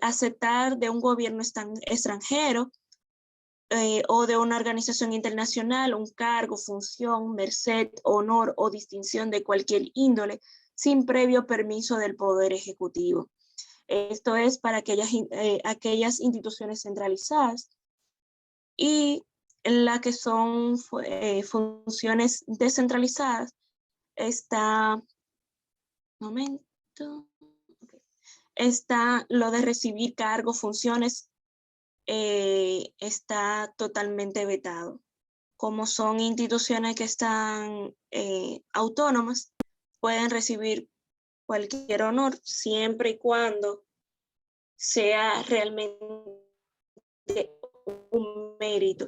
Aceptar de un gobierno extranjero o de una organización internacional un cargo, función, merced, honor o distinción de cualquier índole sin previo permiso del Poder Ejecutivo. Esto es para aquellas instituciones centralizadas, y en la que son funciones descentralizadas está lo de recibir cargos, funciones, está totalmente vetado. Como son instituciones que están autónomas, pueden recibir cualquier honor siempre y cuando sea realmente un mérito.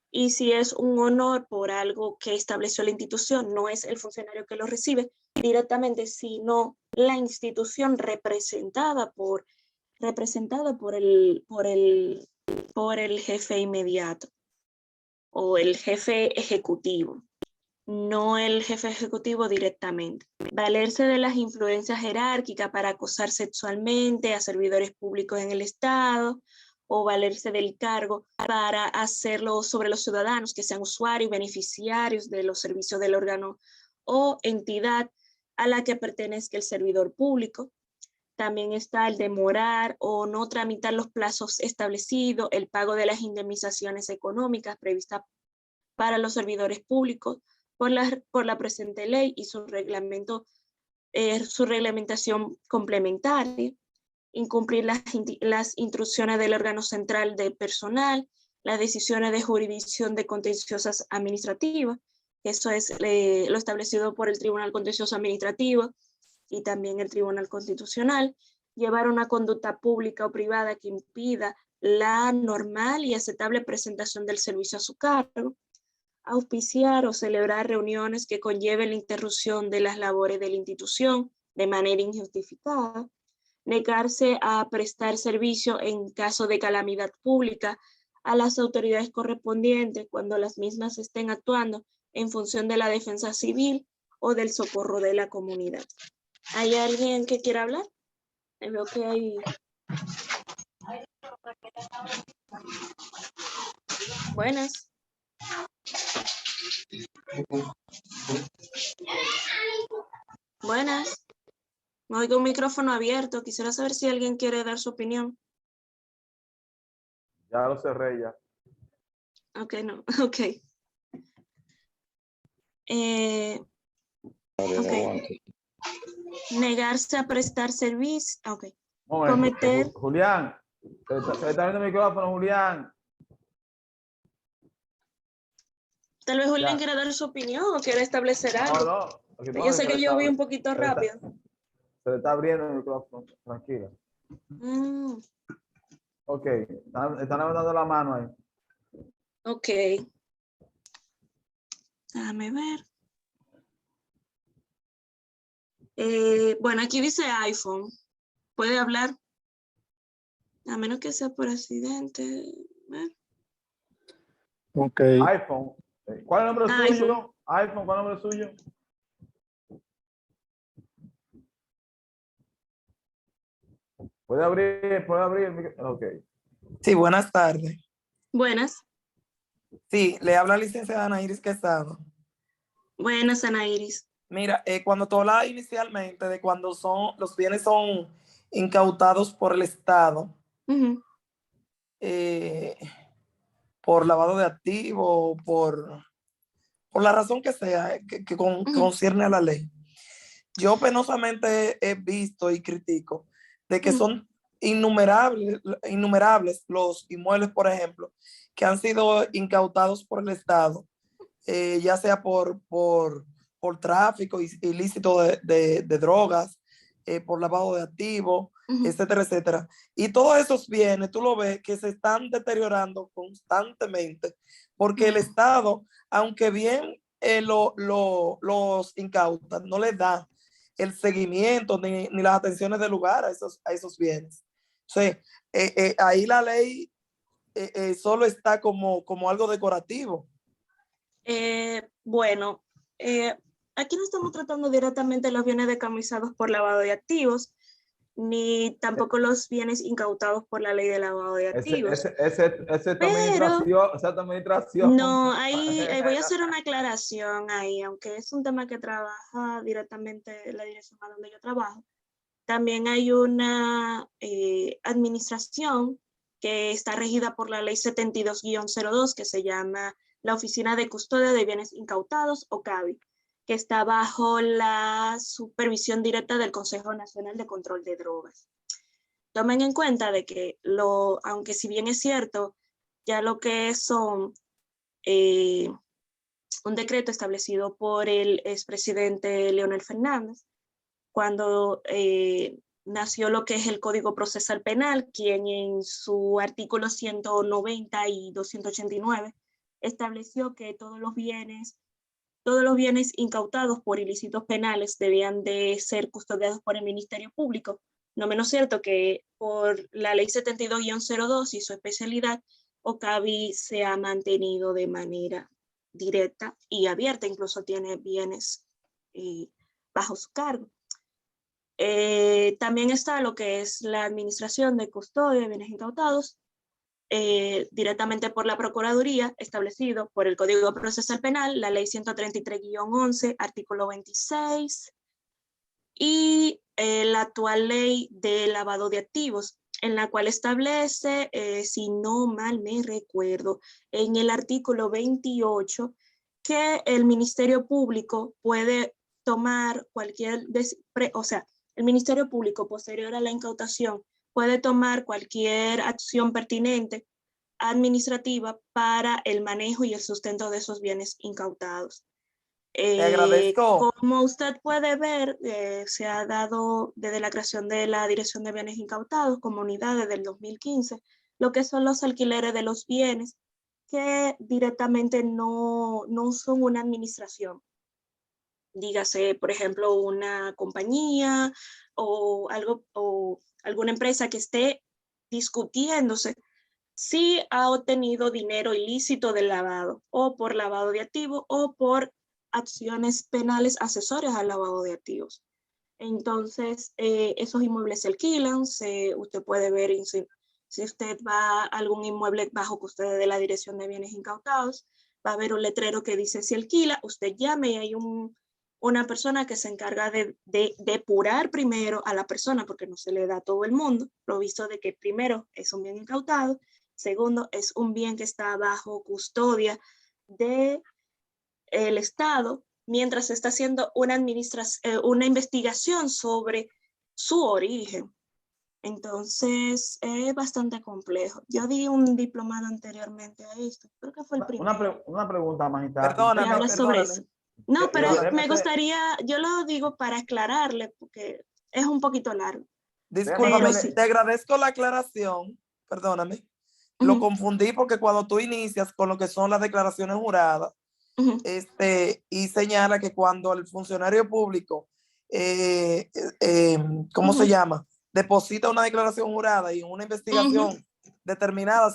Y si es un honor por algo que estableció la institución, no es el funcionario que lo recibe directamente, sino la institución representada por el jefe inmediato o el jefe ejecutivo. no el jefe ejecutivo directamente. Valerse de las influencias jerárquicas para acosar sexualmente a servidores públicos en el Estado, o valerse del cargo para hacerlo sobre los ciudadanos que sean usuarios y beneficiarios de los servicios del órgano o entidad a la que pertenezca el servidor público. También está el demorar o no tramitar los plazos establecidos, el pago de las indemnizaciones económicas previstas para los servidores públicos por la presente ley y su reglamentación complementaria, incumplir las instrucciones del órgano central de personal, las decisiones de jurisdicción de contenciosas administrativas, eso es lo establecido por el Tribunal Contencioso Administrativo y también el Tribunal Constitucional, llevar una conducta pública o privada que impida la normal y aceptable presentación del servicio a su cargo, auspiciar o celebrar reuniones que conlleven la interrupción de las labores de la institución de manera injustificada, negarse a prestar servicio en caso de calamidad pública a las autoridades correspondientes cuando las mismas estén actuando en función de la defensa civil o del socorro de la comunidad. ¿Hay alguien que quiera hablar? Veo que hay... Buenas. Buenas. Me oigo un micrófono abierto. Quisiera saber si alguien quiere dar su opinión. Ya lo cerré ya. Ok, no. Ok. Ok. Negarse a prestar servicio. Ok. Cometer. Julián, se está viendo el micrófono, Julián. Tal vez Julián quiera dar su opinión o quiera establecer algo. No. Yo sé que yo vi un poquito rápido. Se le está abriendo el micrófono, tranquila. Ok, están levantando la mano ahí. Ok. Déjame ver. Bueno, aquí dice iPhone. ¿Puede hablar? A menos que sea por accidente. Ok. iPhone. ¿Cuál es el nombre suyo? iPhone, ¿cuál es el nombre suyo? ¿Puede abrir? Ok. Sí, buenas tardes. Buenas. Sí, le habla la licenciada Ana Iris Quesada. Buenas, Ana Iris. Mira, cuando tú hablas inicialmente de cuando los bienes son incautados por el Estado, por lavado de activos, por la razón que sea, que concierne a la ley. Yo penosamente he visto y critico de que son innumerables los inmuebles, por ejemplo, que han sido incautados por el Estado, ya sea por tráfico ilícito de drogas, por lavado de activos, etcétera, etcétera. Y todos esos bienes, tú lo ves que se están deteriorando constantemente, porque el Estado, aunque bien los incauta, no les da el seguimiento ni las atenciones de lugar a esos bienes. O sea, ahí la ley solo está como algo decorativo. Bueno, aquí no estamos tratando directamente los bienes decomisados por lavado de activos, ni tampoco los bienes incautados por la ley de lavado de activos. Esa administración. No, ahí voy a hacer una aclaración ahí, aunque es un tema que trabaja directamente la dirección a donde yo trabajo. También hay una administración que está regida por la ley 72-02, que se llama la Oficina de Custodia de Bienes Incautados, o CABI, que está bajo la supervisión directa del Consejo Nacional de Control de Drogas. Tomen en cuenta de que, aunque si bien es cierto, ya lo que son un decreto establecido por el expresidente Leonel Fernández, cuando nació lo que es el Código Procesal Penal, quien en su artículo 190 y 289 estableció que todos los bienes incautados por ilícitos penales debían de ser custodiados por el Ministerio Público. No menos cierto que por la ley 72-02 y su especialidad, OCABI se ha mantenido de manera directa y abierta, incluso tiene bienes bajo su cargo. También está lo que es la administración de custodia de bienes incautados, directamente por la Procuraduría, establecido por el Código Procesal Penal, la Ley 133-11, artículo 26, y la actual Ley de Lavado de Activos, en la cual establece, si no mal me recuerdo, en el artículo 28, que el Ministerio Público puede tomar cualquier, el Ministerio Público posterior a la incautación puede tomar cualquier acción pertinente administrativa para el manejo y el sustento de esos bienes incautados. Te agradezco. Como usted puede ver, se ha dado desde la creación de la Dirección de Bienes Incautados como unidad desde el 2015, lo que son los alquileres de los bienes que directamente no son una administración. Dígase, por ejemplo, una compañía o alguna empresa que esté discutiéndose si ha obtenido dinero ilícito del lavado, o por lavado de activos, o por acciones penales accesorias al lavado de activos. Entonces, esos inmuebles se alquilan, usted puede ver si usted va a algún inmueble bajo custodia de la Dirección de Bienes Incautados, va a haber un letrero que dice si alquila, usted llame y hay una persona que se encarga de depurar primero a la persona, porque no se le da a todo el mundo, provisto de que primero es un bien incautado, segundo es un bien que está bajo custodia del Estado, mientras se está haciendo una investigación sobre su origen. Entonces, es bastante complejo. Yo di un diplomado anteriormente a esto, creo que fue el primero. Una pregunta, magistrada. Perdóname, que habla sobre eso. No, pero Déjeme me gustaría, yo lo digo para aclararle, porque es un poquito largo. Discúlpame, Pero sí. te agradezco la aclaración, perdóname. Lo confundí porque cuando tú inicias con lo que son las declaraciones juradas, y señala que cuando el funcionario público, ¿cómo se llama? Deposita una declaración jurada y en una investigación determinada,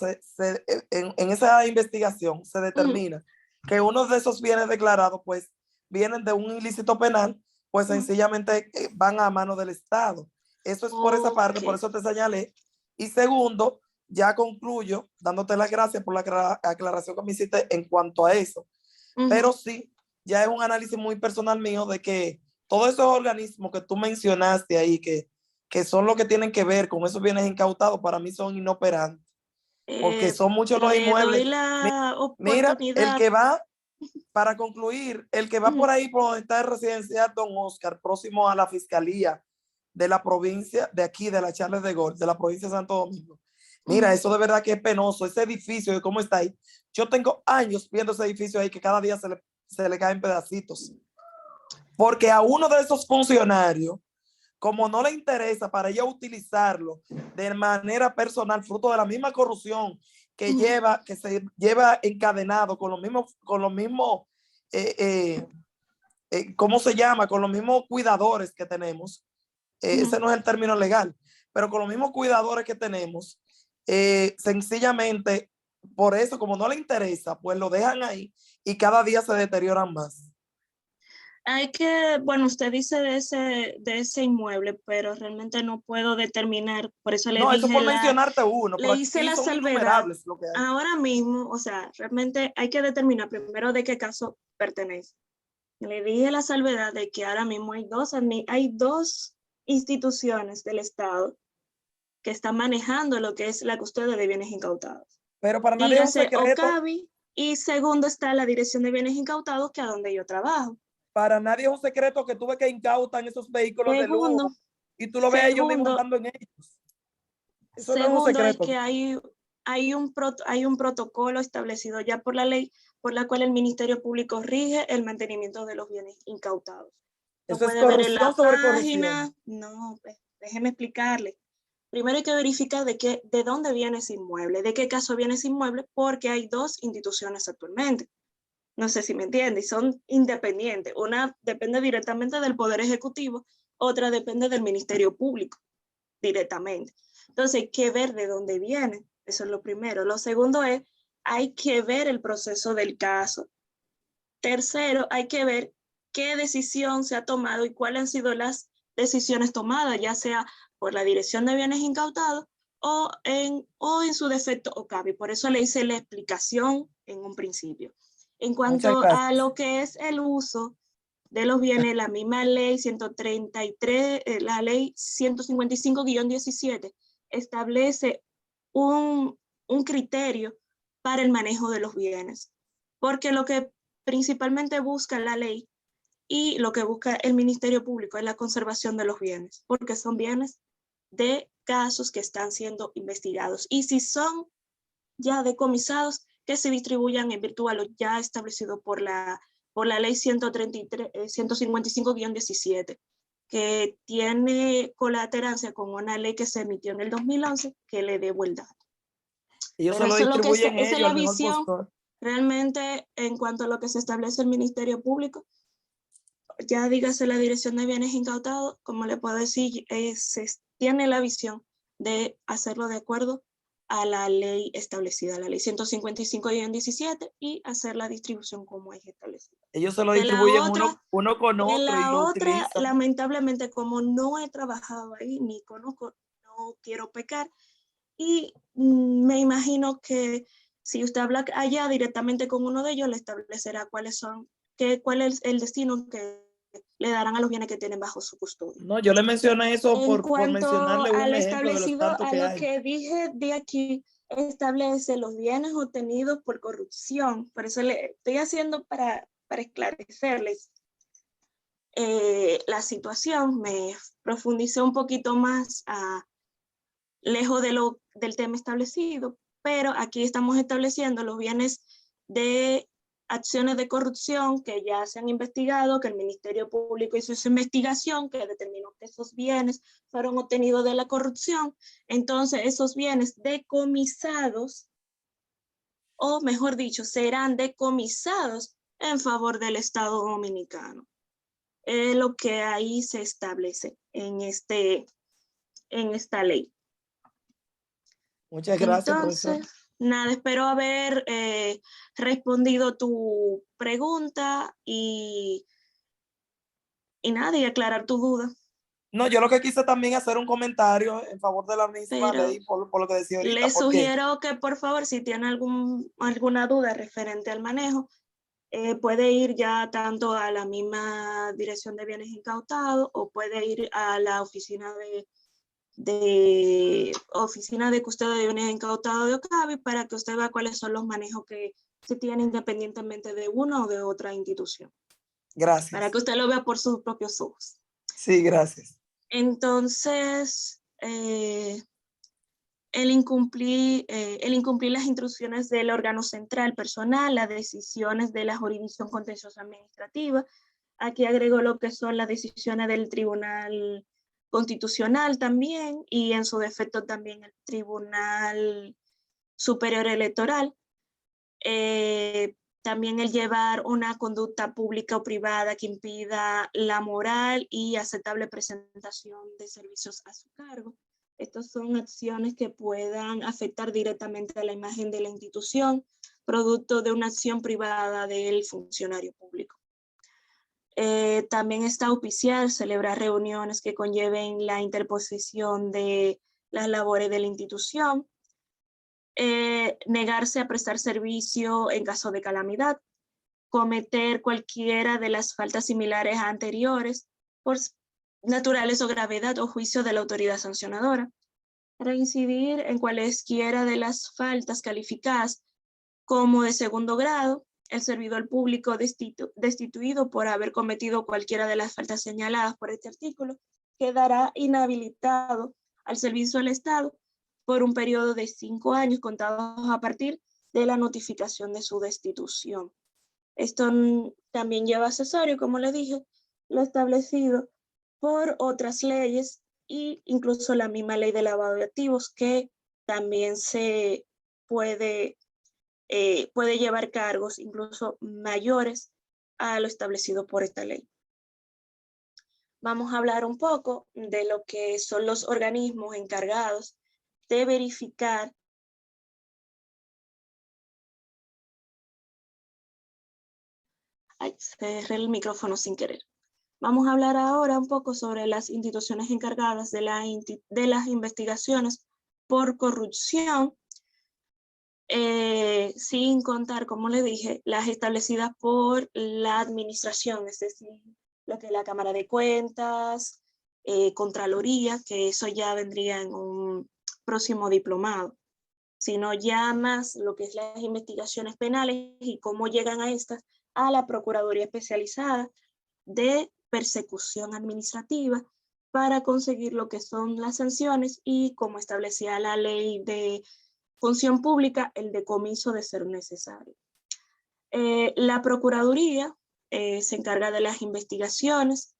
en esa investigación se determina que uno de esos bienes declarados, pues, vienen de un ilícito penal, pues sencillamente van a mano del Estado. Eso es por esa parte, por eso te señalé. Y segundo, ya concluyo dándote las gracias por la aclaración que me hiciste en cuanto a eso. Pero sí, ya es un análisis muy personal mío de que todos esos organismos que tú mencionaste ahí, que son los que tienen que ver con esos bienes incautados, para mí son inoperantes, porque son muchos los inmuebles. Mira, el que va, para concluir, el que va por ahí por donde está el residencial Don Oscar, próximo a la fiscalía de la provincia de aquí, de la Charles de Gaulle, de la provincia de Santo Domingo. Mira, eso de verdad que es penoso, ese edificio, ¿cómo está ahí? Yo tengo años viendo ese edificio ahí que cada día se le caen pedacitos. Porque a uno de esos funcionarios, como no le interesa para ella utilizarlo de manera personal, fruto de la misma corrupción que se lleva encadenado con los mismos, ¿cómo se llama? Con los mismos cuidadores que tenemos. Ese no es el término legal, pero con los mismos cuidadores que tenemos, sencillamente, por eso, como no le interesa, pues lo dejan ahí y cada día se deterioran más. Hay que, bueno, usted dice de ese inmueble, pero realmente no puedo determinar, por eso le dije. No, eso por mencionarte uno, le hice la salvedad. Lo que hay. Ahora mismo, o sea, realmente hay que determinar primero de qué caso pertenece. Le dije la salvedad de que ahora mismo hay dos instituciones del Estado que están manejando lo que es la custodia de bienes incautados. Pero para nadie es un secreto. OCABI, y segundo está la Dirección de Bienes Incautados, que es donde yo trabajo. Para nadie es un secreto que tú ves que incautan esos vehículos de lujo y tú lo ves ellos mismos andando en ellos. Eso no es un secreto. Es que hay un protocolo establecido ya por la ley, por la cual el Ministerio Público rige el mantenimiento de los bienes incautados. Eso es corrupción sobre corrupción. No, déjeme explicarle. Primero hay que verificar de dónde viene ese inmueble, de qué caso viene ese inmueble, porque hay dos instituciones actualmente. No sé si me entiende, y son independientes. Una depende directamente del Poder Ejecutivo, otra depende del Ministerio Público directamente. Entonces hay que ver de dónde viene, eso es lo primero. Lo segundo es, hay que ver el proceso del caso. Tercero, hay que ver qué decisión se ha tomado y cuáles han sido las decisiones tomadas, ya sea por la Dirección de Bienes Incautados o en su defecto OCABI. Por eso le hice la explicación en un principio. En Muchas cuanto a gracias. lo que es el uso de los bienes, la misma ley 133, la ley 155-17 establece un criterio para el manejo de los bienes, porque lo que principalmente busca la ley y lo que busca el Ministerio Público es la conservación de los bienes, porque son bienes de casos que están siendo investigados. Y si son ya decomisados, que se distribuyan en virtud a lo ya establecido por la ley 155-17, que tiene colaterancia con una ley que se emitió en el 2011 que le dé vuelta. Ellos Pero se lo eso es lo que distribuyen esa es ellos la al mejor visión postor. realmente en cuanto a lo que se establece el Ministerio Público. Ya dígase la Dirección de Bienes Incautados, como le puedo decir, se tiene la visión de hacerlo de acuerdo a la ley establecida, la ley 155-17, y hacer la distribución como es establecida. Ellos se lo De la distribuyen otra, uno con de otro y la lo otra, utilizan. lamentablemente, como no he trabajado ahí, ni conozco, no quiero pecar, y me imagino que si usted habla allá directamente con uno de ellos, le establecerá cuál es el destino que le darán a los bienes que tienen bajo su custodia. No, yo le mencioné eso En por mencionarle cuanto a un lo ejemplo de los establecido, tantos a que lo hay. que dije de aquí, establece los bienes obtenidos por corrupción. Por eso le estoy haciendo para esclarecerles la situación. Me profundicé un poquito más lejos del tema establecido, pero aquí estamos estableciendo los bienes de acciones de corrupción que ya se han investigado, que el Ministerio Público hizo su investigación, que determinó que esos bienes fueron obtenidos de la corrupción. Entonces, esos bienes decomisados, o mejor dicho, serán decomisados en favor del Estado Dominicano. Es lo que ahí se establece en esta ley. Muchas gracias, profesor. Entonces, nada, espero haber respondido tu pregunta y nada, y aclarar tu duda. No, yo lo que quise también hacer un comentario en favor de la misma Pero ley, por lo que decía ahorita. le porque sugiero que por favor, si tiene alguna duda referente al manejo, puede ir ya tanto a la misma Dirección de Bienes Incautados o puede ir a la oficina de custodia de bienes incautados de OCABI para que usted vea cuáles son los manejos que se tienen independientemente de una o de otra institución. Gracias. Para que usted lo vea por sus propios ojos. Sí, gracias. Entonces, el incumplir las instrucciones del órgano central personal, las decisiones de la jurisdicción contenciosa administrativa. Aquí agrego lo que son las decisiones del Tribunal Constitucional también, y en su defecto también el Tribunal Superior Electoral. También el llevar una conducta pública o privada que impida la moral y aceptable presentación de servicios a su cargo. Estas son acciones que puedan afectar directamente a la imagen de la institución, producto de una acción privada del funcionario público. También está auspiciar, celebrar reuniones que conlleven la interposición de las labores de la institución, negarse a prestar servicio en caso de calamidad, cometer cualquiera de las faltas similares a anteriores por naturaleza o gravedad o juicio de la autoridad sancionadora, reincidir en cualesquiera de las faltas calificadas como de segundo grado, el servidor público destituido por haber cometido cualquiera de las faltas señaladas por este artículo quedará inhabilitado al servicio del Estado por un periodo de 5 años contados a partir de la notificación de su destitución. Esto también lleva accesorio, como le dije, lo establecido por otras leyes e incluso la misma ley de lavado de activos, que también se puede llevar cargos incluso mayores a lo establecido por esta ley. Vamos a hablar un poco de lo que son los organismos encargados de verificar Ay, cerré el micrófono sin querer. Vamos a hablar ahora un poco sobre las instituciones encargadas de las investigaciones por corrupción, sin contar, como le dije, las establecidas por la administración, es decir, lo que es la Cámara de Cuentas, Contraloría, que eso ya vendría en un próximo diplomado, sino ya más lo que es las investigaciones penales y cómo llegan a estas a la Procuraduría Especializada de Persecución Administrativa para conseguir lo que son las sanciones y, como establecía la ley de función pública, el decomiso de ser necesario. La Procuraduría se encarga de las investigaciones,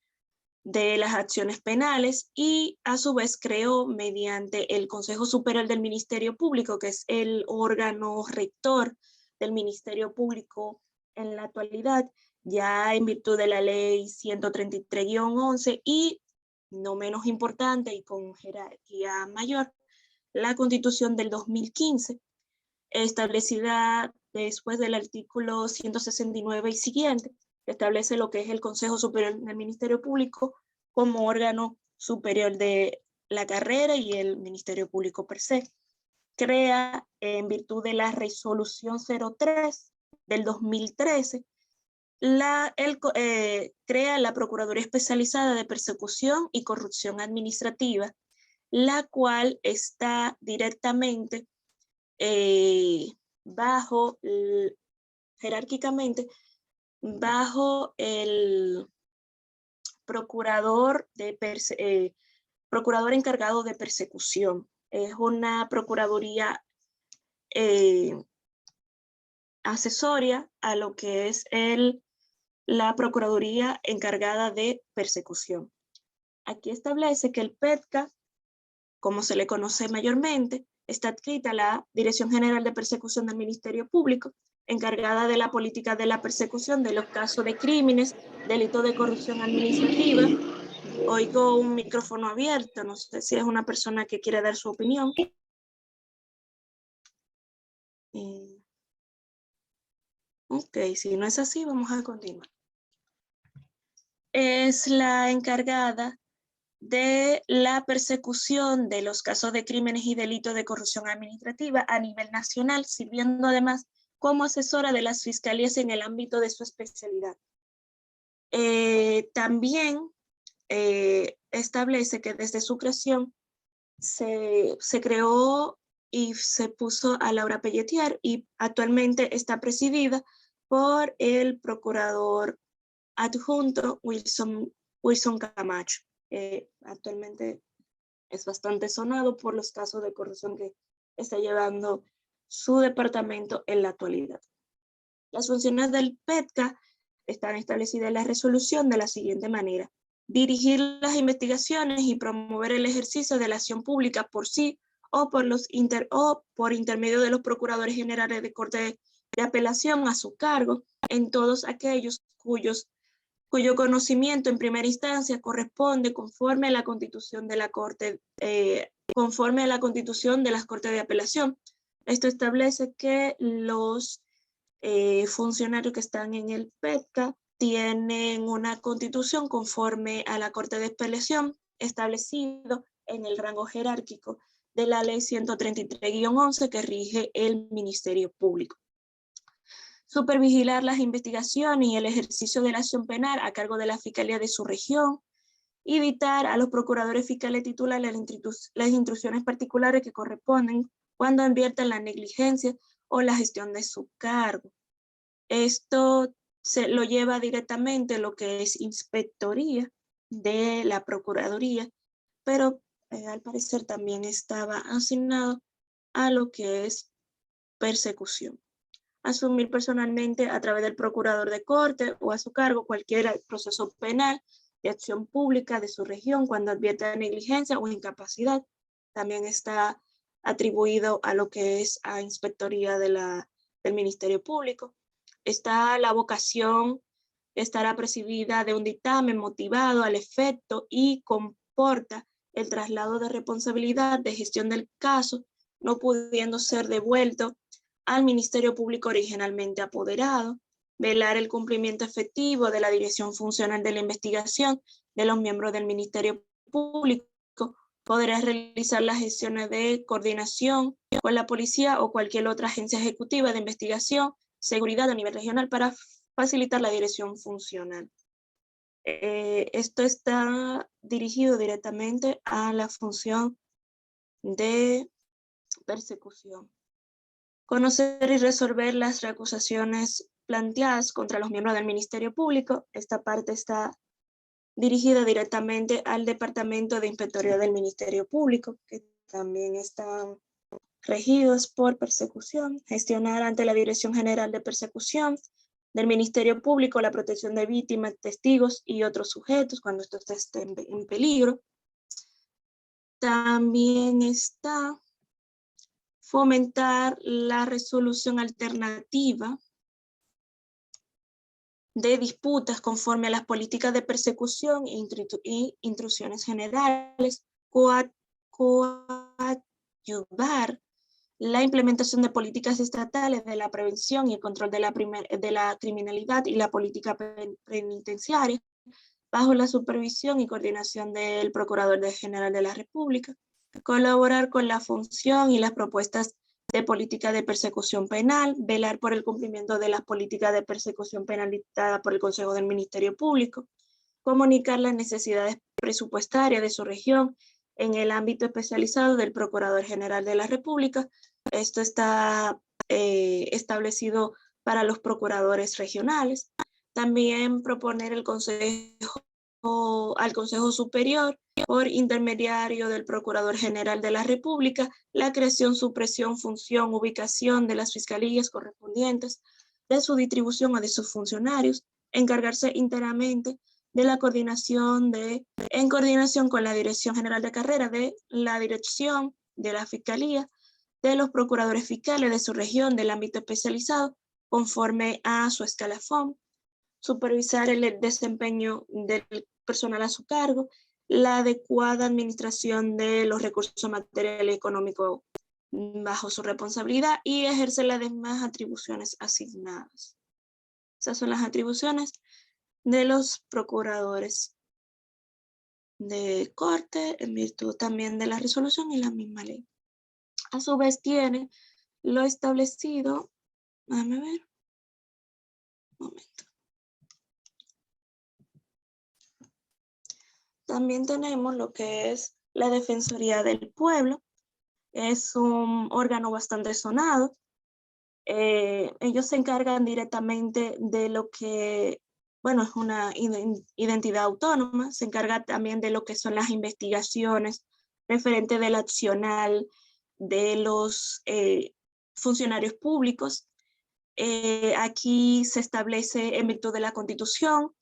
de las acciones penales y a su vez creó mediante el Consejo Superior del Ministerio Público, que es el órgano rector del Ministerio Público en la actualidad, ya en virtud de la ley 133-11 y, no menos importante y con jerarquía mayor, la Constitución del 2015, establecida después del artículo 169 y siguiente, establece lo que es el Consejo Superior del Ministerio Público como órgano superior de la carrera y el Ministerio Público per se. Crea, en virtud de la resolución 03 del 2013, crea la Procuraduría Especializada de Persecución y Corrupción Administrativa, la cual está directamente jerárquicamente bajo el procurador encargado de persecución. Es una procuraduría accesoria a lo que es la Procuraduría encargada de persecución. Aquí establece que el PETCA, como se le conoce mayormente, está adscrita a la Dirección General de Persecución del Ministerio Público, encargada de la política de la persecución de los casos de crímenes, delitos de corrupción administrativa. Oigo un micrófono abierto, no sé si es una persona que quiere dar su opinión. Ok, si no es así, vamos a continuar. Es la encargada de la persecución de los casos de crímenes y delitos de corrupción administrativa a nivel nacional, sirviendo además como asesora de las fiscalías en el ámbito de su especialidad. También establece que desde su creación se creó y se puso a Laura Pelletier y actualmente está presidida por el procurador adjunto Wilson Camacho. Actualmente es bastante sonado por los casos de corrupción que está llevando su departamento en la actualidad. Las funciones del PETCA están establecidas en la resolución de la siguiente manera: dirigir las investigaciones y promover el ejercicio de la acción pública por sí o por intermedio de los procuradores generales de Corte de Apelación a su cargo en todos aquellos cuyo conocimiento en primera instancia corresponde conforme a la Constitución de la Corte, conforme a la Constitución de las Cortes de Apelación. Esto establece que los funcionarios que están en el PETCA tienen una constitución conforme a la Corte de Apelación, establecido en el rango jerárquico de la ley 133-11 que rige el Ministerio Público. Supervigilar las investigaciones y el ejercicio de la acción penal a cargo de la Fiscalía de su región, y dictar a los procuradores fiscales titulares las instrucciones particulares que corresponden cuando adviertan la negligencia o la gestión de su cargo. Esto se lo lleva directamente lo que es inspectoría de la Procuraduría, pero al parecer también estaba asignado a lo que es persecución. Asumir personalmente a través del procurador de corte o a su cargo cualquier proceso penal de acción pública de su región cuando advierta negligencia o incapacidad. También está atribuido a lo que es a inspectoría del Ministerio Público. Está la vocación, estará presidida de un dictamen motivado al efecto y comporta el traslado de responsabilidad de gestión del caso, no pudiendo ser devuelto al Ministerio Público originalmente apoderado, velar el cumplimiento efectivo de la dirección funcional de la investigación de los miembros del Ministerio Público. Podrá realizar las gestiones de coordinación con la policía o cualquier otra agencia ejecutiva de investigación, seguridad a nivel regional para facilitar la dirección funcional. Esto está dirigido directamente a la función de persecución. Conocer y resolver las recusaciones planteadas contra los miembros del Ministerio Público. Esta parte está dirigida directamente al Departamento de Inspectoría del Ministerio Público, que también están regidos por persecución. Gestionar ante la Dirección General de Persecución del Ministerio Público la protección de víctimas, testigos y otros sujetos cuando estos estén en peligro. También está fomentar la resolución alternativa de disputas conforme a las políticas de persecución e intrusiones generales, coadyuvar la implementación de políticas estatales de la prevención y el control de la criminalidad y la política penitenciaria bajo la supervisión y coordinación del Procurador General de la República, colaborar con la función y las propuestas de política de persecución penal, velar por el cumplimiento de las políticas de persecución penal dictadas por el Consejo del Ministerio Público, comunicar las necesidades presupuestarias de su región en el ámbito especializado del Procurador General de la República. Esto está establecido para los procuradores regionales. También proponer al Consejo Superior, por intermediario del Procurador General de la República, la creación, supresión, función, ubicación de las fiscalías correspondientes, de su distribución o de sus funcionarios, encargarse íntegramente de la coordinación en coordinación con la Dirección General de Carrera de la Dirección de la Fiscalía, de los procuradores fiscales de su región, del ámbito especializado, conforme a su escalafón, supervisar el desempeño del personal a su cargo, la adecuada administración de los recursos materiales y económicos bajo su responsabilidad y ejercer las demás atribuciones asignadas. Esas son las atribuciones de los procuradores de corte en virtud también de la resolución y la misma ley. A su vez tiene lo establecido, déjame ver, un momento. También tenemos lo que es la Defensoría del Pueblo. Es un órgano bastante sonado. Ellos se encargan directamente de lo que, bueno, es una identidad autónoma. Se encarga también de lo que son las investigaciones referente del accional de los funcionarios públicos. Aquí se establece en virtud de la Constitución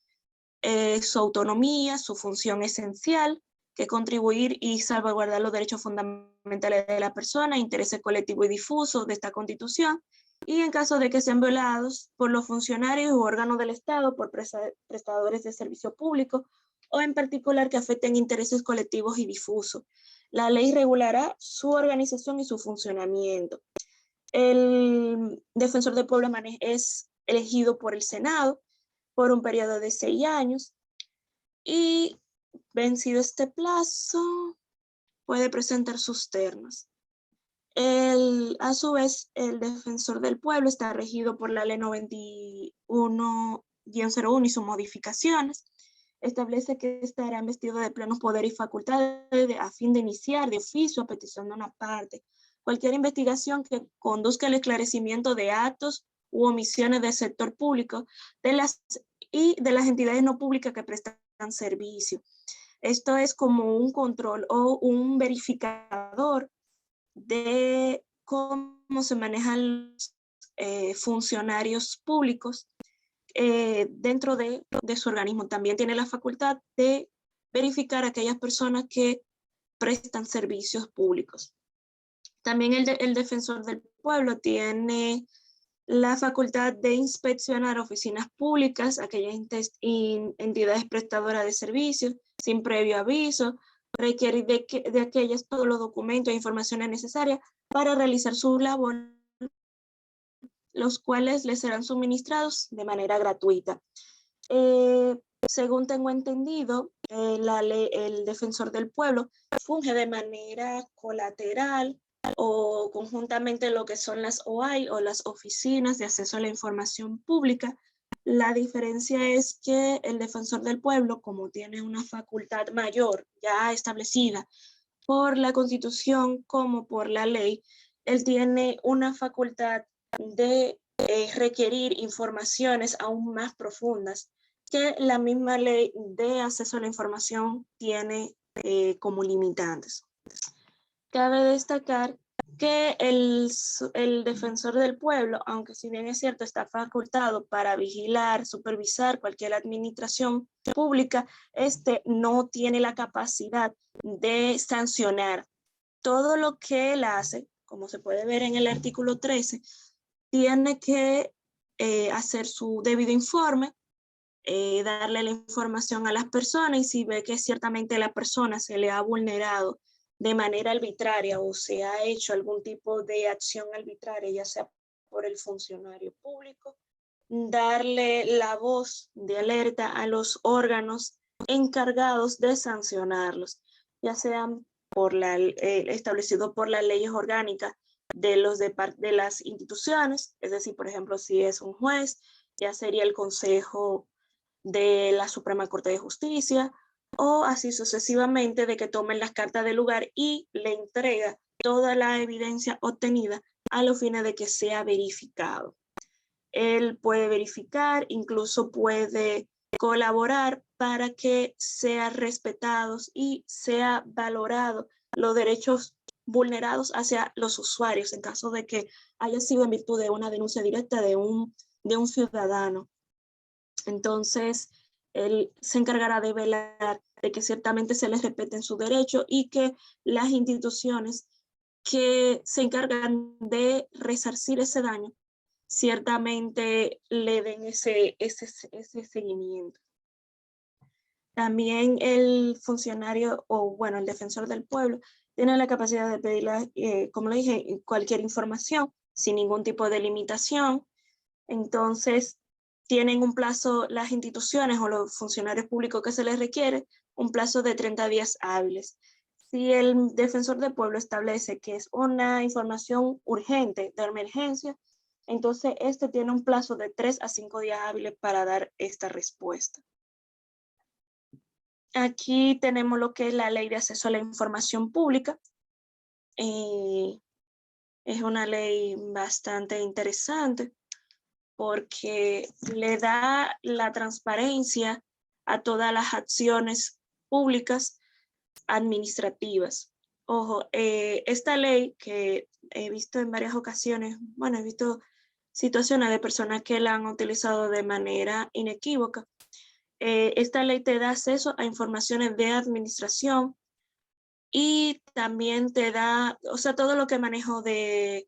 su autonomía, su función esencial, que contribuir y salvaguardar los derechos fundamentales de la persona, intereses colectivos y difusos de esta Constitución, y en caso de que sean violados por los funcionarios u órganos del Estado, por prestadores de servicio público, o en particular que afecten intereses colectivos y difusos. La ley regulará su organización y su funcionamiento. El defensor del pueblo es elegido por el Senado por un periodo de 6 años y vencido este plazo puede presentar sus ternas. A su vez, el defensor del pueblo está regido por la ley 91-01 y sus modificaciones. Establece que estará investido de plenos poderes y facultades a fin de iniciar de oficio a petición de una parte cualquier investigación que conduzca al esclarecimiento de actos u omisiones del sector público de las entidades no públicas que prestan servicio. Esto es como un control o un verificador de cómo se manejan los funcionarios públicos dentro de su organismo. También tiene la facultad de verificar a aquellas personas que prestan servicios públicos. También el defensor del pueblo tiene la facultad de inspeccionar oficinas públicas, aquellas entidades prestadoras de servicios, sin previo aviso, requerir de aquellas todos los documentos e informaciones necesarias para realizar su labor los cuales les serán suministrados de manera gratuita. Según tengo entendido, el defensor del pueblo funge de manera colateral o conjuntamente lo que son las OAI o las oficinas de acceso a la información pública. La diferencia es que el defensor del pueblo, como tiene una facultad mayor ya establecida por la Constitución como por la ley, él tiene una facultad de requerir informaciones aún más profundas que la misma ley de acceso a la información tiene como limitantes. Cabe destacar que el defensor del pueblo, aunque si bien es cierto está facultado para vigilar, supervisar cualquier administración pública, no tiene la capacidad de sancionar. Todo lo que él hace, como se puede ver en el artículo 13, tiene que hacer su debido informe, darle la información a las personas, y si ve que ciertamente la persona se le ha vulnerado de manera arbitraria o se ha hecho algún tipo de acción arbitraria, ya sea por el funcionario público, darle la voz de alerta a los órganos encargados de sancionarlos, ya sean establecido por las leyes orgánicas de las instituciones, es decir, por ejemplo, si es un juez, ya sería el Consejo de la Suprema Corte de Justicia, o así sucesivamente, de que tomen las cartas del lugar y le entrega toda la evidencia obtenida a los fines de que sea verificado. Él puede verificar, incluso puede colaborar para que sean respetados y sea valorado los derechos vulnerados hacia los usuarios en caso de que haya sido en virtud de una denuncia directa de un ciudadano. Entonces, él se encargará de velar de que ciertamente se les respeten sus derechos y que las instituciones que se encargan de resarcir ese daño ciertamente le den ese seguimiento. También el funcionario el defensor del pueblo tiene la capacidad de pedir, como le dije, cualquier información sin ningún tipo de limitación. Entonces, tienen un plazo, las instituciones o los funcionarios públicos que se les requiere, un plazo de 30 días hábiles. Si el defensor del pueblo establece que es una información urgente de emergencia, entonces tiene un plazo de 3 a 5 días hábiles para dar esta respuesta. Aquí tenemos lo que es la Ley de Acceso a la Información Pública. Es una ley bastante interesante porque le da la transparencia a todas las acciones públicas administrativas. Ojo, esta ley que he visto en varias ocasiones, he visto situaciones de personas que la han utilizado de manera inequívoca. Esta ley te da acceso a informaciones de administración y también te da, todo lo que manejo de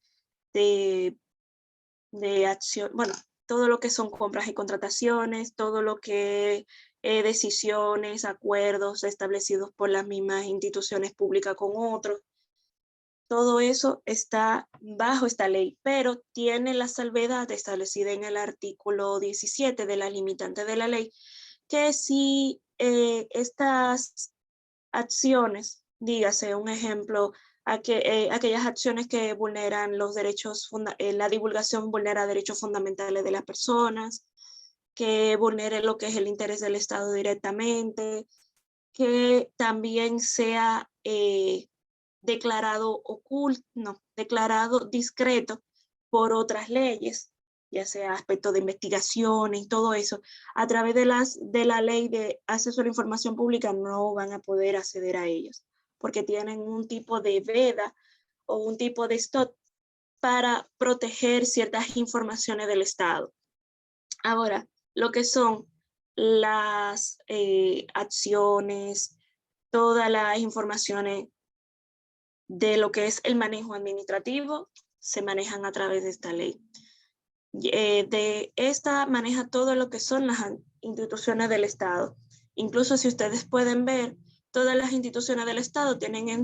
acción, todo lo que son compras y contrataciones, todo lo que decisiones, acuerdos establecidos por las mismas instituciones públicas con otros. Todo eso está bajo esta ley, pero tiene la salvedad establecida en el artículo 17 de la limitante de la ley, que si estas acciones, dígase un ejemplo, aquellas acciones que vulneran los derechos, la divulgación vulnera derechos fundamentales de las personas, que vulnere lo que es el interés del Estado directamente, que también sea declarado discreto por otras leyes, ya sea aspectos de investigación y todo eso, a través de la ley de acceso a la información pública no van a poder acceder a ellos, porque tienen un tipo de veda o un tipo de stop para proteger ciertas informaciones del Estado. Ahora, lo que son las acciones, todas las informaciones de lo que es el manejo administrativo, se manejan a través de esta ley. De esta maneja todo lo que son las instituciones del Estado. Incluso si ustedes pueden ver, todas las instituciones del Estado tienen en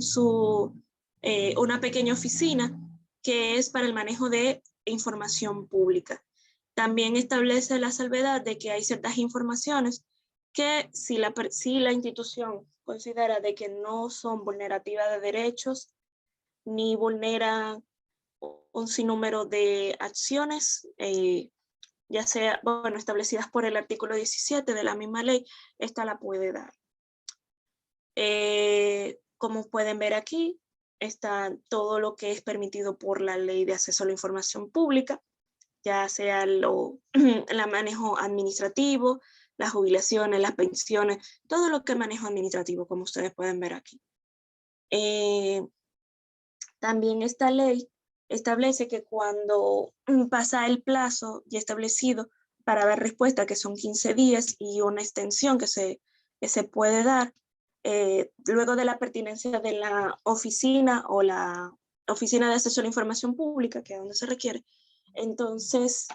una pequeña oficina que es para el manejo de información pública. También establece la salvedad de que hay ciertas informaciones que si la institución considera de que no son vulnerativas de derechos, ni vulneran un sinnúmero de acciones, ya sea, bueno, establecidas por el artículo 17 de la misma ley, esta la puede dar. Como pueden ver aquí, está todo lo que es permitido por la ley de acceso a la información pública, ya sea el manejo administrativo, las jubilaciones, las pensiones, todo lo que es manejo administrativo, como ustedes pueden ver aquí. También esta ley establece que cuando pasa el plazo ya establecido para dar respuesta, que son 15 días, y una extensión que se puede dar, luego de la pertinencia de la oficina o la oficina de acceso a la información pública, que es donde se requiere, entonces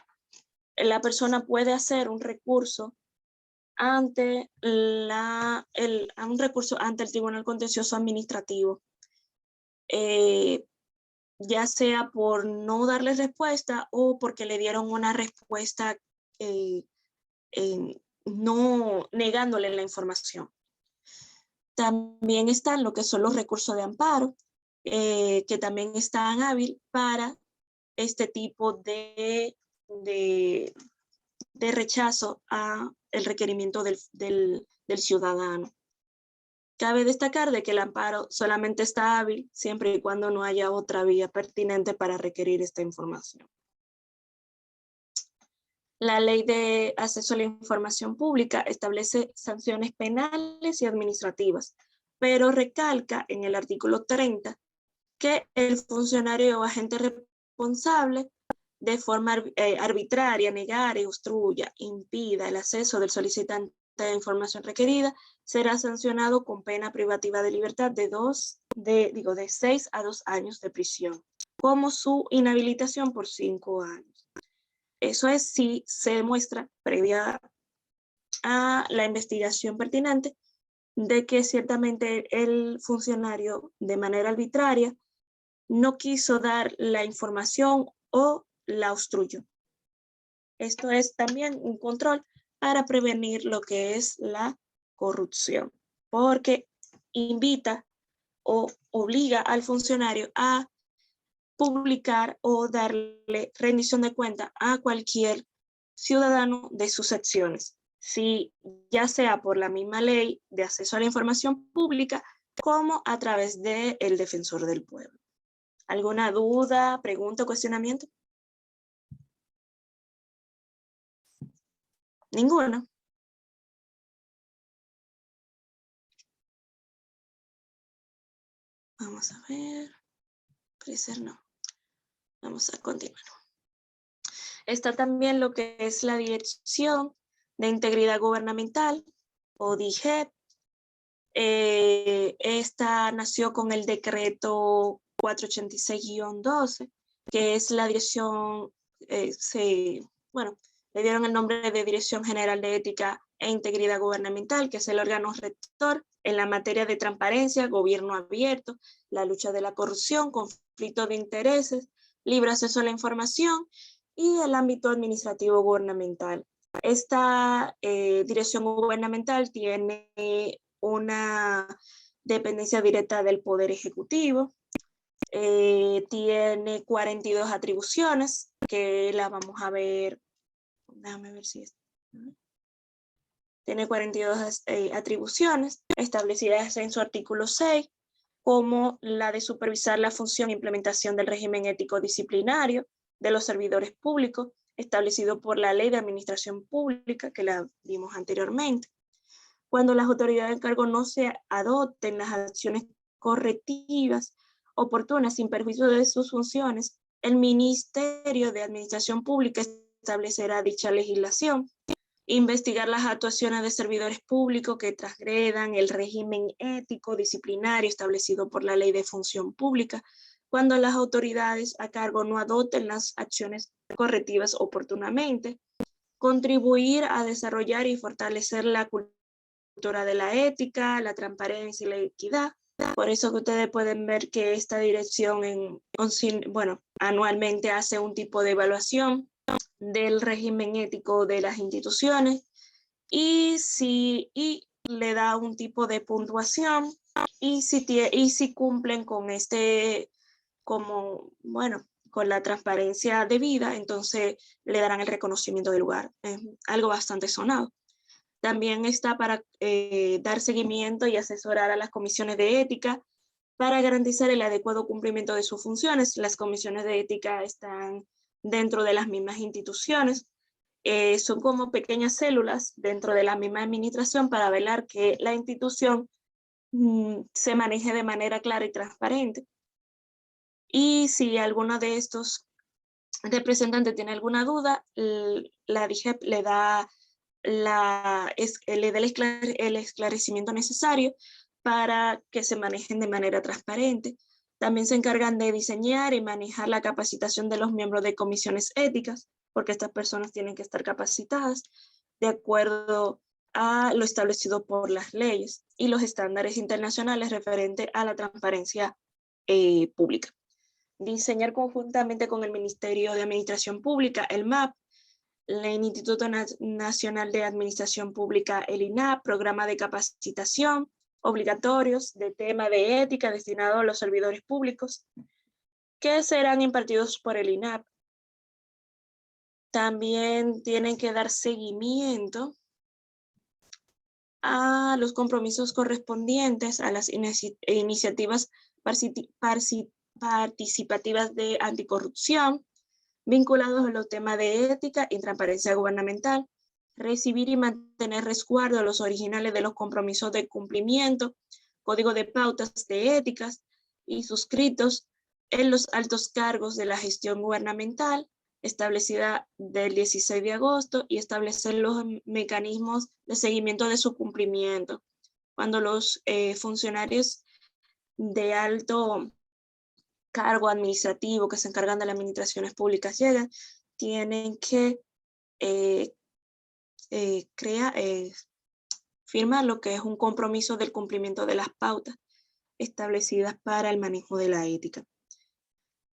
la persona puede hacer un recurso ante un recurso ante el Tribunal Contencioso Administrativo, ya sea por no darle respuesta o porque le dieron una respuesta no negándole la información. También están lo que son los recursos de amparo, que también están hábiles para este tipo de rechazo a el requerimiento del ciudadano. Cabe destacar de que el amparo solamente está hábil siempre y cuando no haya otra vía pertinente para requerir esta información. La Ley de Acceso a la Información Pública establece sanciones penales y administrativas, pero recalca en el artículo 30 que el funcionario o agente responsable de forma arbitraria, negare, obstruya, impida el acceso del solicitante de información requerida, será sancionado con pena privativa de libertad de 6 a 2 años de prisión, como su inhabilitación por 5 años. Eso es si se demuestra previa a la investigación pertinente de que ciertamente el funcionario de manera arbitraria no quiso dar la información o la obstruyó. Esto es también un control para prevenir lo que es la corrupción, porque invita o obliga al funcionario a publicar o darle rendición de cuenta a cualquier ciudadano de sus acciones, si ya sea por la misma ley de acceso a la información pública como a través del defensor del pueblo. ¿Alguna duda, pregunta o cuestionamiento? Ninguno. Vamos a ver. Crecer no. Vamos a continuar. Está también lo que es la Dirección de Integridad Gubernamental, o DIGEP. Esta nació con el decreto 486-12, que es la dirección, le dieron el nombre de Dirección General de Ética e Integridad Gubernamental, que es el órgano rector en la materia de transparencia, gobierno abierto, la lucha de la corrupción, conflicto de intereses, libre acceso a la información y el ámbito administrativo gubernamental. Esta dirección gubernamental tiene una dependencia directa del Poder Ejecutivo, tiene 42 atribuciones, que las vamos a ver, déjame ver si es. Tiene 42 atribuciones establecidas en su artículo 6, como la de supervisar la función e implementación del régimen ético disciplinario de los servidores públicos, establecido por la Ley de Administración Pública, que la vimos anteriormente. Cuando las autoridades de cargo no se adopten las acciones correctivas oportunas sin perjuicio de sus funciones, el Ministerio de Administración Pública establecerá dicha legislación, investigar las actuaciones de servidores públicos que transgredan el régimen ético disciplinario establecido por la Ley de Función Pública, cuando las autoridades a cargo no adopten las acciones correctivas oportunamente, contribuir a desarrollar y fortalecer la cultura de la ética, la transparencia y la equidad, Por eso que ustedes pueden ver que esta dirección anualmente hace un tipo de evaluación del régimen ético de las instituciones y le da un tipo de puntuación y si cumplen con con la transparencia debida, entonces le darán el reconocimiento del lugar. Es algo bastante sonado. También está para dar seguimiento y asesorar a las comisiones de ética para garantizar el adecuado cumplimiento de sus funciones. Las comisiones de ética están dentro de las mismas instituciones. Son como pequeñas células dentro de la misma administración para velar que la institución se maneje de manera clara y transparente. Y si alguno de estos representantes tiene alguna duda, la DIGEP le da el esclarecimiento necesario para que se manejen de manera transparente. También se encargan de diseñar y manejar la capacitación de los miembros de comisiones éticas, porque estas personas tienen que estar capacitadas de acuerdo a lo establecido por las leyes y los estándares internacionales referentes a la transparencia pública. Diseñar conjuntamente con el Ministerio de Administración Pública, el MAP, el Instituto Nacional de Administración Pública, el INAP, programa de capacitación obligatorios de tema de ética destinado a los servidores públicos, que serán impartidos por el INAP. También tienen que dar seguimiento a los compromisos correspondientes a las iniciativas participativas de anticorrupción, vinculados a los temas de ética y transparencia gubernamental, recibir y mantener resguardo a los originales de los compromisos de cumplimiento, código de pautas de éticas y suscritos en los altos cargos de la gestión gubernamental, establecida del 16 de agosto, y establecer los mecanismos de seguimiento de su cumplimiento. Cuando los funcionarios de alto cargo administrativo que se encargan de las administraciones públicas llegan, tienen que firmar lo que es un compromiso del cumplimiento de las pautas establecidas para el manejo de la ética.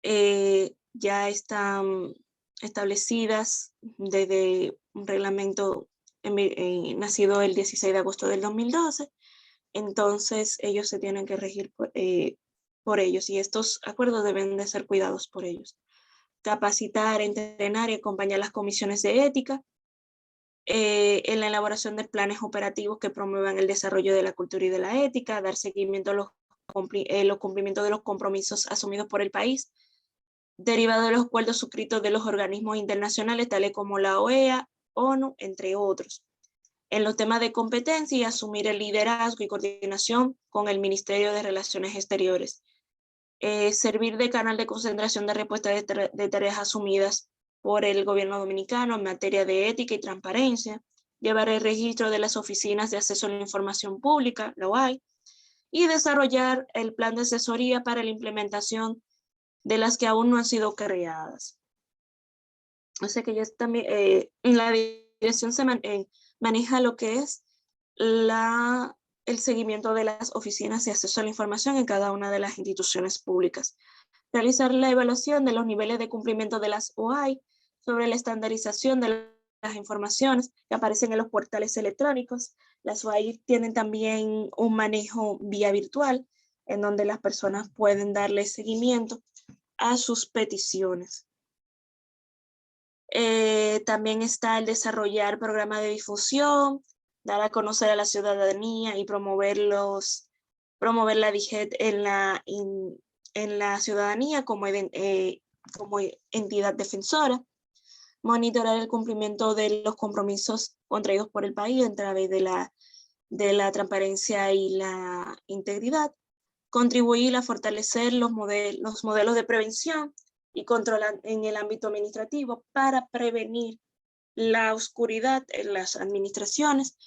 Ya están establecidas desde un reglamento nacido el 16 de agosto del 2012, entonces ellos se tienen que regir por ellos y estos acuerdos deben de ser cuidados por ellos. Capacitar, entrenar y acompañar las comisiones de ética en la elaboración de planes operativos que promuevan el desarrollo de la cultura y de la ética, dar seguimiento a los cumplimientos de los compromisos asumidos por el país, derivado de los acuerdos suscritos de los organismos internacionales, tales como la OEA, ONU, entre otros. En los temas de competencia y asumir el liderazgo y coordinación con el Ministerio de Relaciones Exteriores. Servir de canal de concentración de respuesta de tareas asumidas por el gobierno dominicano en materia de ética y transparencia, llevar el registro de las oficinas de acceso a la información pública, la OAI, y desarrollar el plan de asesoría para la implementación de las que aún no han sido creadas. O sea que ya también la dirección se maneja lo que es el seguimiento de las oficinas de acceso a la información en cada una de las instituciones públicas. Realizar la evaluación de los niveles de cumplimiento de las OAI sobre la estandarización de las informaciones que aparecen en los portales electrónicos. Las OAI tienen también un manejo vía virtual en donde las personas pueden darle seguimiento a sus peticiones. También está el desarrollar programas de difusión, dar a conocer a la ciudadanía y promover la DIGEP en la ciudadanía como entidad defensora, monitorar el cumplimiento de los compromisos contraídos por el país a través de la transparencia y la integridad, contribuir a fortalecer los modelos de prevención y control en el ámbito administrativo para prevenir la oscuridad en las administraciones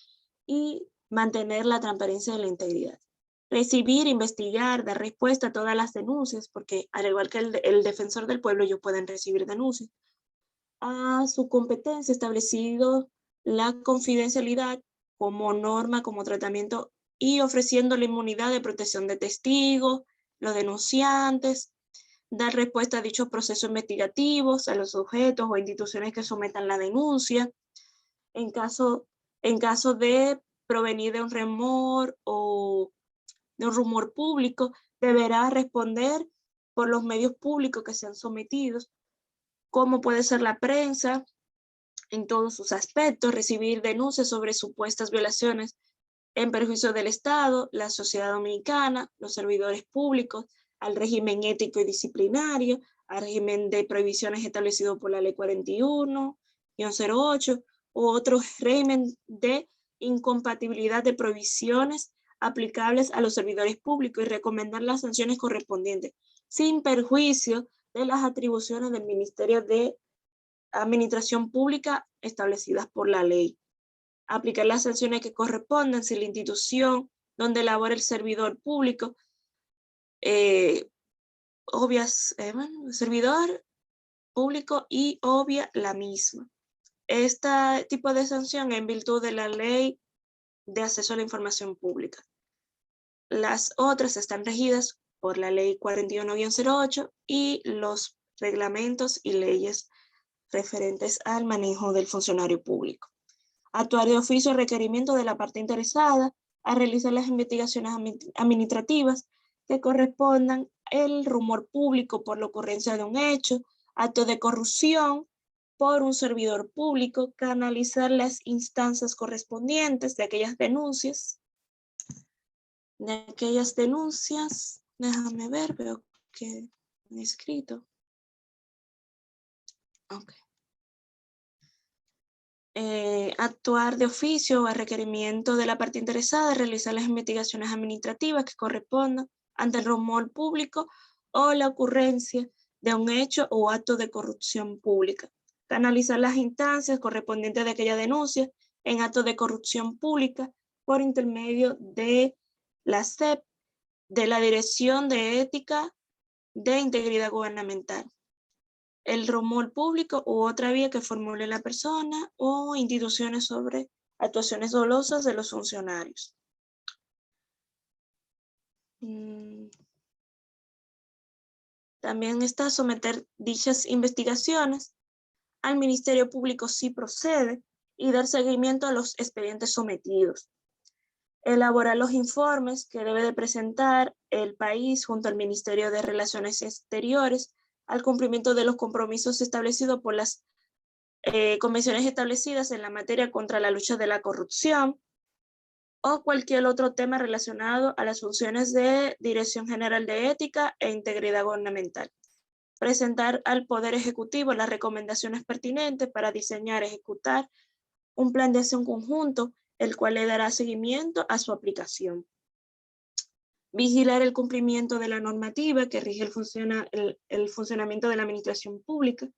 y mantener la transparencia y la integridad. Recibir, investigar, dar respuesta a todas las denuncias, porque al igual que el defensor del pueblo, ellos pueden recibir denuncias. A su competencia, establecido la confidencialidad como norma, como tratamiento y ofreciendo la inmunidad de protección de testigos, los denunciantes, dar respuesta a dichos procesos investigativos, a los sujetos o instituciones que sometan la denuncia, en caso de provenir de un rumor o de un rumor público, deberá responder por los medios públicos que sean sometidos, como puede ser la prensa en todos sus aspectos, recibir denuncias sobre supuestas violaciones en perjuicio del Estado, la sociedad dominicana, los servidores públicos, al régimen ético y disciplinario, al régimen de prohibiciones establecido por la Ley 41-08 u otro régimen de incompatibilidad de prohibiciones aplicables a los servidores públicos y recomendar las sanciones correspondientes, sin perjuicio de las atribuciones del Ministerio de Administración Pública establecidas por la ley. Aplicar las sanciones que correspondan si la institución donde labora el servidor público servidor público y obvia la misma. Este tipo de sanción en virtud de la ley de acceso a la información pública. Las otras están regidas por la ley 41-08 y los reglamentos y leyes referentes al manejo del funcionario público. Actuar de oficio a requerimiento de la parte interesada a realizar las investigaciones administrativas que correspondan el rumor público por la ocurrencia de un hecho, acto de corrupción por un servidor público, canalizar las instancias correspondientes de aquellas denuncias. Déjame ver, veo que han escrito. Ok. Actuar de oficio a requerimiento de la parte interesada, realizar las investigaciones administrativas que correspondan ante el rumor público o la ocurrencia de un hecho o acto de corrupción pública. Canalizar las instancias correspondientes de aquella denuncia en actos de corrupción pública por intermedio de la SEP, de la Dirección de Ética de Integridad Gubernamental, el rumor público u otra vía que formule la persona o instituciones sobre actuaciones dolosas de los funcionarios. También está someter dichas investigaciones al Ministerio Público si procede y dar seguimiento a los expedientes sometidos. Elaborar los informes que debe de presentar el país junto al Ministerio de Relaciones Exteriores al cumplimiento de los compromisos establecidos por las convenciones establecidas en la materia contra la lucha de la corrupción o cualquier otro tema relacionado a las funciones de Dirección General de Ética e Integridad Gubernamental. Presentar al Poder Ejecutivo las recomendaciones pertinentes para diseñar y ejecutar un plan de acción conjunto, el cual le dará seguimiento a su aplicación. Vigilar el cumplimiento de la normativa que rige el funcionamiento de la administración pública.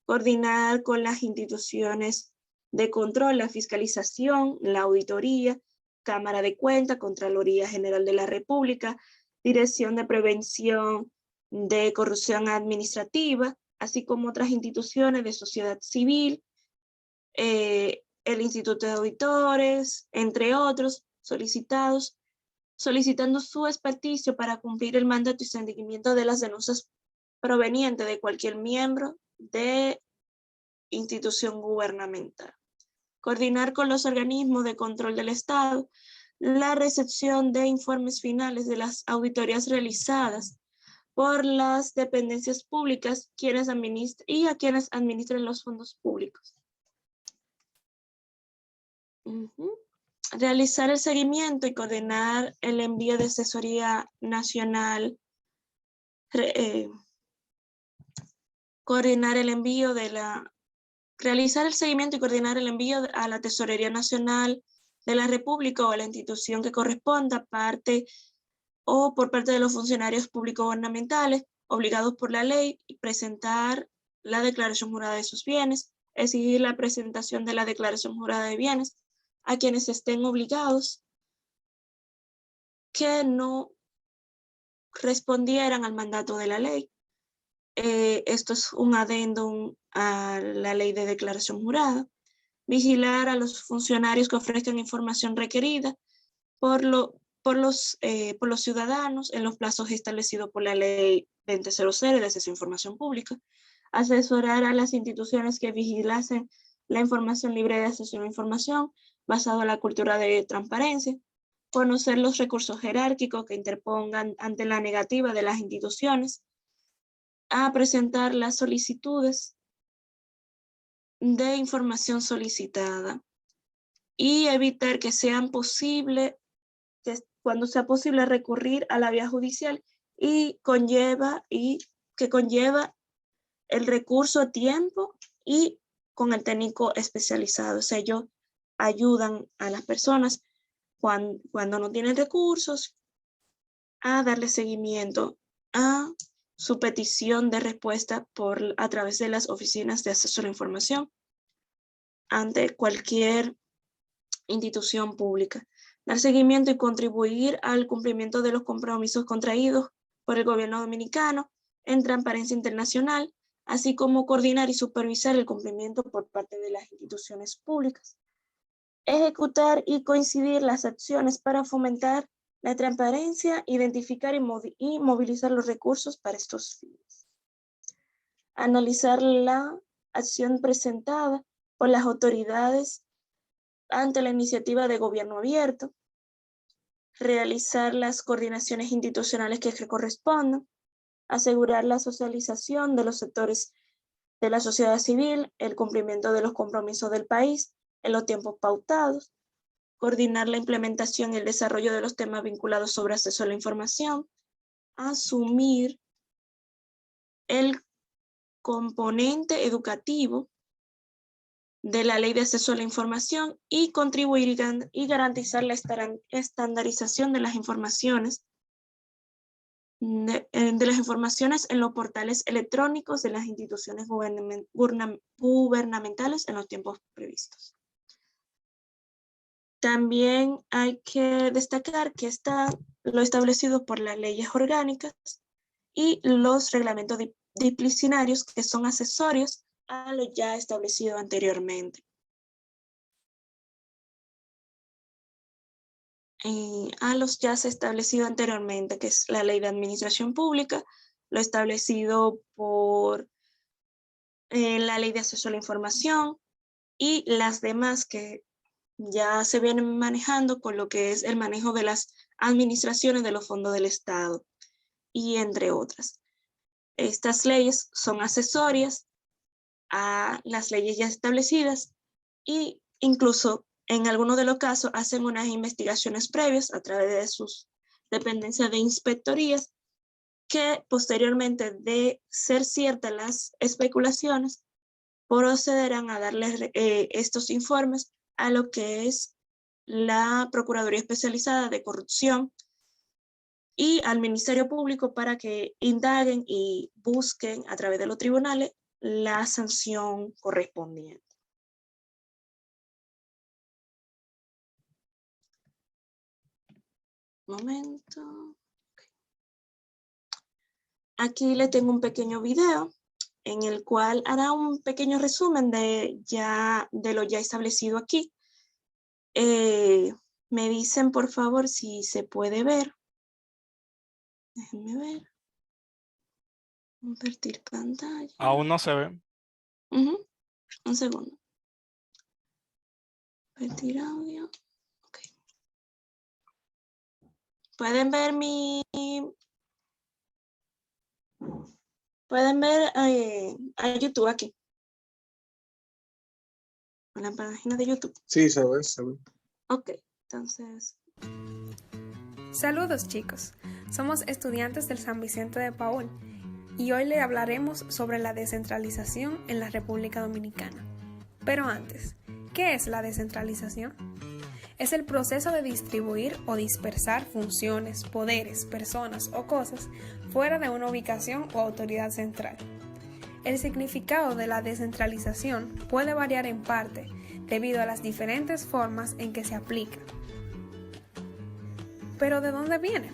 Coordinar con las instituciones de control, la fiscalización, la auditoría, Cámara de Cuentas, Contraloría General de la República, Dirección de Prevención de Corrupción Administrativa, así como otras instituciones de sociedad civil, el Instituto de Auditores, entre otros, solicitando su experticio para cumplir el mandato y seguimiento de las denuncias provenientes de cualquier miembro de institución gubernamental. Coordinar con los organismos de control del Estado la recepción de informes finales de las auditorías realizadas por las dependencias públicas a quienes administran los fondos públicos. Realizar el seguimiento y coordinar el envío de asesoría nacional, realizar el seguimiento y coordinar el envío a la Tesorería Nacional de la República o a la institución que corresponda por parte de los funcionarios públicos gubernamentales obligados por la ley y presentar la declaración jurada de sus bienes, exigir la presentación de la declaración jurada de bienes a quienes estén obligados que no respondieran al mandato de la ley. Esto es un adendum a la ley de declaración jurada. Vigilar a los funcionarios que ofrezcan información requerida por los ciudadanos en los plazos establecidos por la Ley 2000 de acceso a información pública, asesorar a las instituciones que vigilasen la información libre de acceso a la información basado en la cultura de transparencia, conocer los recursos jerárquicos que interpongan ante la negativa de las instituciones a presentar las solicitudes de información solicitada y evitar que sean posible, que cuando sea posible recurrir a la vía judicial y que conlleva el recurso a tiempo y con el técnico especializado. O sea, ellos ayudan a las personas cuando no tienen recursos a darle seguimiento a su petición de respuesta a través de las oficinas de acceso a la información ante cualquier institución pública. Dar seguimiento y contribuir al cumplimiento de los compromisos contraídos por el gobierno dominicano en transparencia internacional, así como coordinar y supervisar el cumplimiento por parte de las instituciones públicas. Ejecutar y coincidir las acciones para fomentar la transparencia, identificar y movilizar los recursos para estos fines. Analizar la acción presentada por las autoridades ante la iniciativa de gobierno abierto. Realizar las coordinaciones institucionales que correspondan. Asegurar la socialización de los sectores de la sociedad civil, el cumplimiento de los compromisos del país en los tiempos pautados, coordinar la implementación y el desarrollo de los temas vinculados sobre acceso a la información, asumir el componente educativo de la Ley de Acceso a la Información y contribuir y garantizar la estandarización de las informaciones en los portales electrónicos de las instituciones gubernamentales en los tiempos previstos. También hay que destacar que está lo establecido por las leyes orgánicas y los reglamentos disciplinarios que son accesorios a lo ya establecido anteriormente. A los ya establecido anteriormente, que es la Ley de Administración Pública, lo establecido por la Ley de Acceso a la Información y las demás que ya se vienen manejando con lo que es el manejo de las administraciones de los fondos del Estado y entre otras. Estas leyes son accesorias a las leyes ya establecidas e incluso en algunos de los casos hacen unas investigaciones previas a través de sus dependencias de inspectorías que posteriormente de ser ciertas las especulaciones procederán a darles estos informes a lo que es la Procuraduría Especializada de Corrupción y al Ministerio Público para que indaguen y busquen a través de los tribunales la sanción correspondiente. Momento. Aquí le tengo un pequeño video en el cual hará un pequeño resumen de lo ya establecido aquí. Me dicen por favor si se puede ver. Déjenme ver. Compartir pantalla. Aún no se ve. Un segundo. Compartir audio. Ok. Pueden ver Pueden ver a YouTube aquí. En la página de YouTube. Sí, se ve, se ve. Ok, entonces. Saludos chicos, somos estudiantes del San Vicente de Paúl y hoy le hablaremos sobre la descentralización en la República Dominicana. Pero antes, ¿qué es la descentralización? Es el proceso de distribuir o dispersar funciones, poderes, personas o cosas fuera de una ubicación o autoridad central. El significado de la descentralización puede variar en parte debido a las diferentes formas en que se aplica. ¿Pero de dónde viene?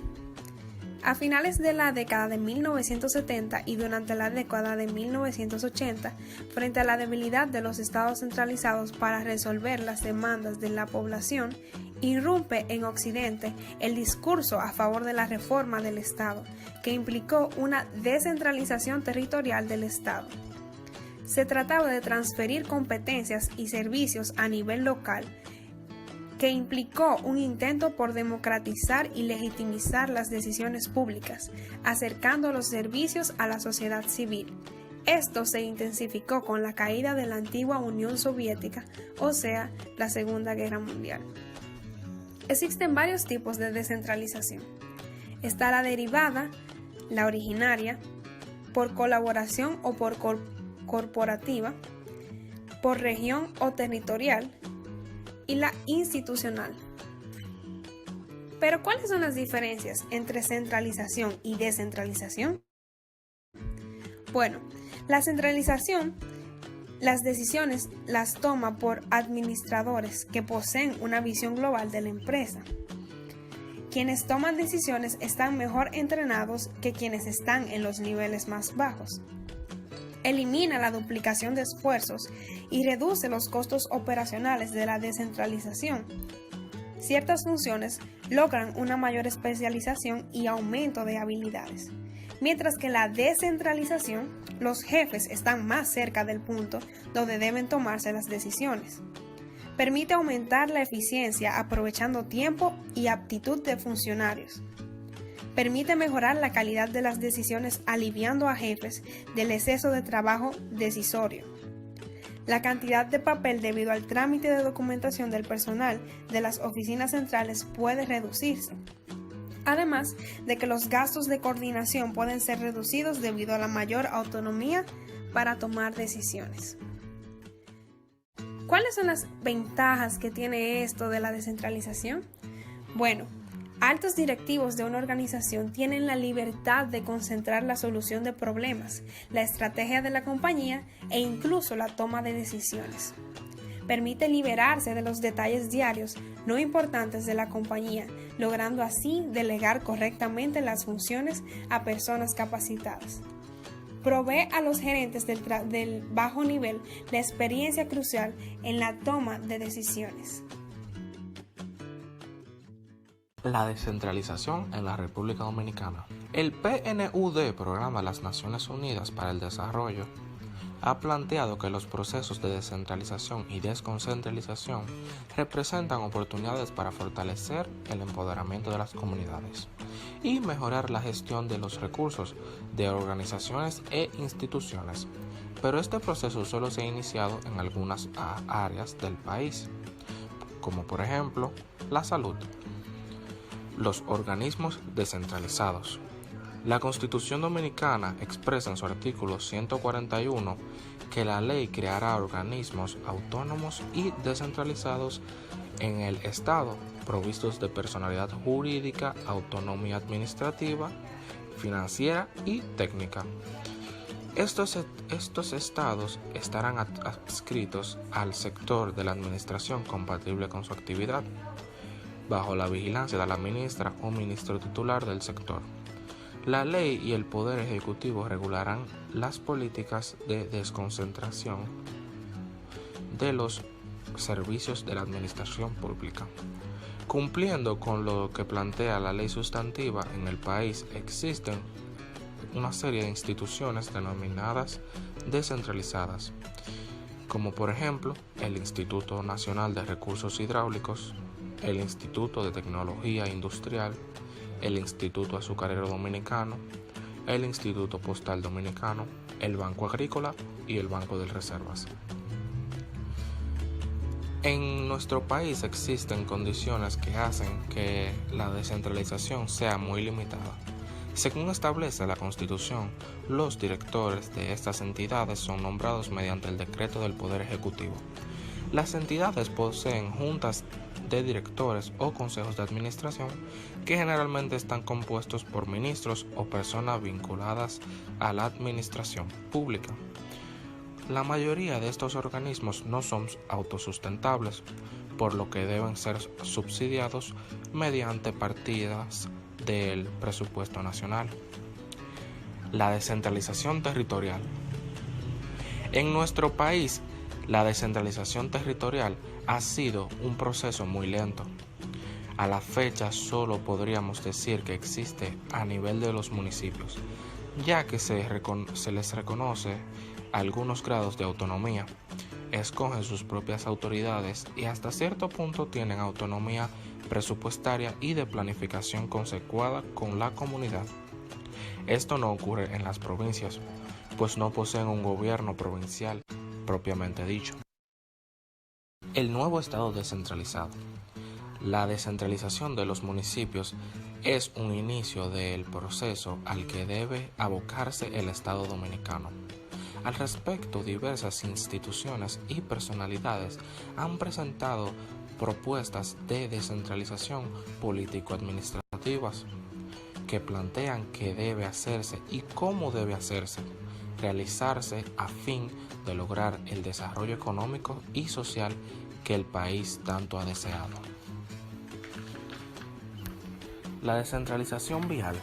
A finales de la década de 1970 y durante la década de 1980, frente a la debilidad de los estados centralizados para resolver las demandas de la población, irrumpe en Occidente el discurso a favor de la reforma del Estado, que implicó una descentralización territorial del Estado. Se trataba de transferir competencias y servicios a nivel local, que implicó un intento por democratizar y legitimizar las decisiones públicas, acercando los servicios a la sociedad civil. Esto se intensificó con la caída de la antigua Unión Soviética, o sea, la Segunda Guerra Mundial. Existen varios tipos de descentralización. Está la derivada, la originaria, por colaboración o por corporativa, por región o territorial, y la institucional. Pero, ¿cuáles son las diferencias entre centralización y descentralización? Bueno, la centralización, las decisiones las toma por administradores que poseen una visión global de la empresa. Quienes toman decisiones están mejor entrenados que quienes están en los niveles más bajos. Elimina la duplicación de esfuerzos y reduce los costos operacionales de la descentralización. Ciertas funciones logran una mayor especialización y aumento de habilidades, mientras que la descentralización, los jefes están más cerca del punto donde deben tomarse las decisiones. Permite aumentar la eficiencia aprovechando tiempo y aptitud de funcionarios. Permite mejorar la calidad de las decisiones aliviando a jefes del exceso de trabajo decisorio. La cantidad de papel debido al trámite de documentación del personal de las oficinas centrales puede reducirse. Además de que los gastos de coordinación pueden ser reducidos debido a la mayor autonomía para tomar decisiones. ¿Cuáles son las ventajas que tiene esto de la descentralización? Bueno, altos directivos de una organización tienen la libertad de concentrar la solución de problemas, la estrategia de la compañía e incluso la toma de decisiones. Permite liberarse de los detalles diarios no importantes de la compañía, logrando así delegar correctamente las funciones a personas capacitadas. Provee a los gerentes del bajo nivel la experiencia crucial en la toma de decisiones. La descentralización en la República Dominicana. El PNUD, Programa de las Naciones Unidas para el Desarrollo, ha planteado que los procesos de descentralización y desconcentralización representan oportunidades para fortalecer el empoderamiento de las comunidades y mejorar la gestión de los recursos de organizaciones e instituciones. Pero este proceso solo se ha iniciado en algunas áreas del país, como por ejemplo la salud. Los organismos descentralizados. La Constitución Dominicana expresa en su artículo 141 que la ley creará organismos autónomos y descentralizados en el Estado, provistos de personalidad jurídica, autonomía administrativa, financiera y técnica. Estos estados estarán adscritos al sector de la administración compatible con su actividad, bajo la vigilancia de la ministra o ministro titular del sector. La ley y el Poder Ejecutivo regularán las políticas de desconcentración de los servicios de la administración pública. Cumpliendo con lo que plantea la ley sustantiva, en el país existen una serie de instituciones denominadas descentralizadas, como por ejemplo el Instituto Nacional de Recursos Hidráulicos, el Instituto de Tecnología Industrial, el Instituto Azucarero Dominicano, el Instituto Postal Dominicano, el Banco Agrícola y el Banco de Reservas. En nuestro país existen condiciones que hacen que la descentralización sea muy limitada. Según establece la Constitución, los directores de estas entidades son nombrados mediante el decreto del Poder Ejecutivo. Las entidades poseen juntas de directores o consejos de administración que generalmente están compuestos por ministros o personas vinculadas a la administración pública. La mayoría de estos organismos no son autosustentables, por lo que deben ser subsidiados mediante partidas del presupuesto nacional. La descentralización territorial. En nuestro país, la descentralización territorial ha sido un proceso muy lento. A la fecha solo podríamos decir que existe a nivel de los municipios, ya que se les reconoce algunos grados de autonomía, escogen sus propias autoridades y hasta cierto punto tienen autonomía presupuestaria y de planificación consecuada con la comunidad. Esto no ocurre en las provincias, pues no poseen un gobierno provincial propiamente dicho. El nuevo Estado descentralizado. La descentralización de los municipios es un inicio del proceso al que debe abocarse el Estado dominicano. Al respecto, diversas instituciones y personalidades han presentado propuestas de descentralización político-administrativas que plantean qué debe hacerse y cómo debe hacerse, realizarse a fin de lograr el desarrollo económico y social que el país tanto ha deseado. La descentralización vial.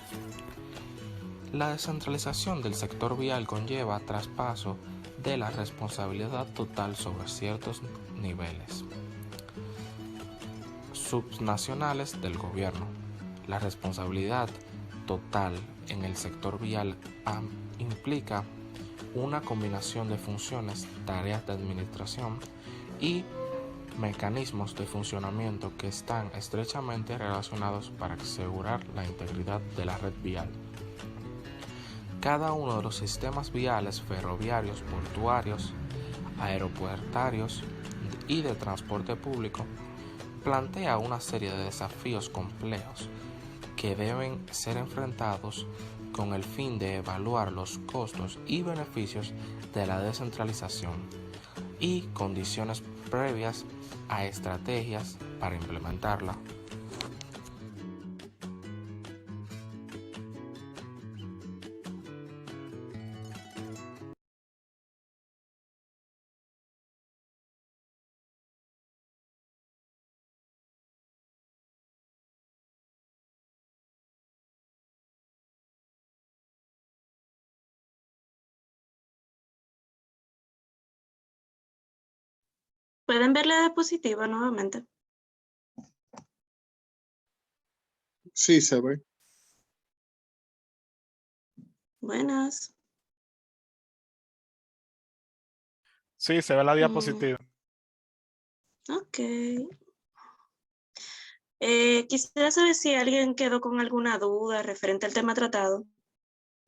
La descentralización del sector vial conlleva traspaso de la responsabilidad total sobre ciertos niveles subnacionales del gobierno. La responsabilidad total en el sector vial implica una combinación de funciones, tareas de administración y mecanismos de funcionamiento que están estrechamente relacionados para asegurar la integridad de la red vial. Cada uno de los sistemas viales ferroviarios, portuarios, aeropuertarios y de transporte público plantea una serie de desafíos complejos que deben ser enfrentados con el fin de evaluar los costos y beneficios de la descentralización y condiciones previas a estrategias para implementarla. ¿Pueden ver la diapositiva nuevamente? Sí, se ve. Buenas. Sí, se ve la diapositiva. Ok. Quisiera saber si alguien quedó con alguna duda referente al tema tratado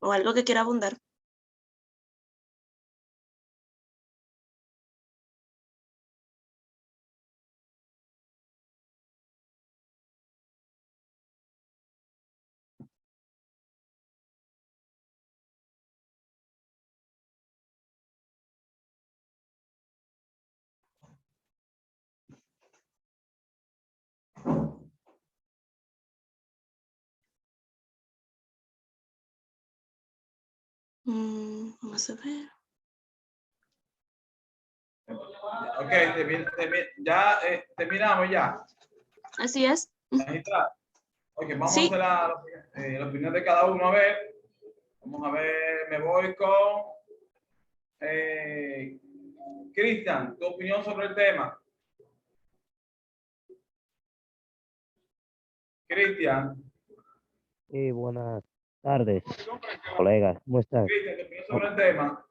o algo que quiera abundar. Vamos a ver. Ok, ya terminamos ya. Así es. Magistrada. Ok, vamos Sí. a hacer la opinión de cada uno. A ver, vamos a ver, me voy con Cristian, tu opinión sobre el tema. Cristian, Buenas tardes, colegas. ¿Cómo están? Cristian, tu opinión sobre el tema.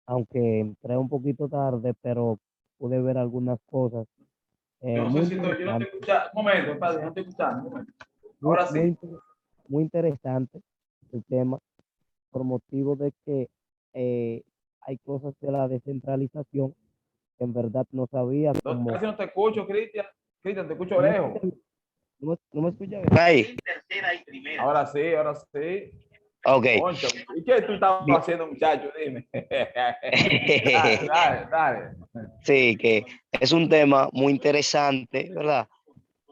Aunque entré un poquito tarde, pero pude ver algunas cosas. Yo no Muy sé si yo no te interesante, escucho. Un momento, padre, no te escuchando. Un momento. Ahora sí. muy interesante el tema, por motivo de que hay cosas de la descentralización que en verdad no sabía, como... Casi no te escucho, Cristian. Cristian, te escucho ¿No me lejos. escucha- no me escucha bien? Ahí. Ahora sí, ahora sí. Ok. Concho, ¿y qué tú estabas Bien. haciendo, muchacho? Dime. Dale. Sí, que es un tema muy interesante, ¿verdad?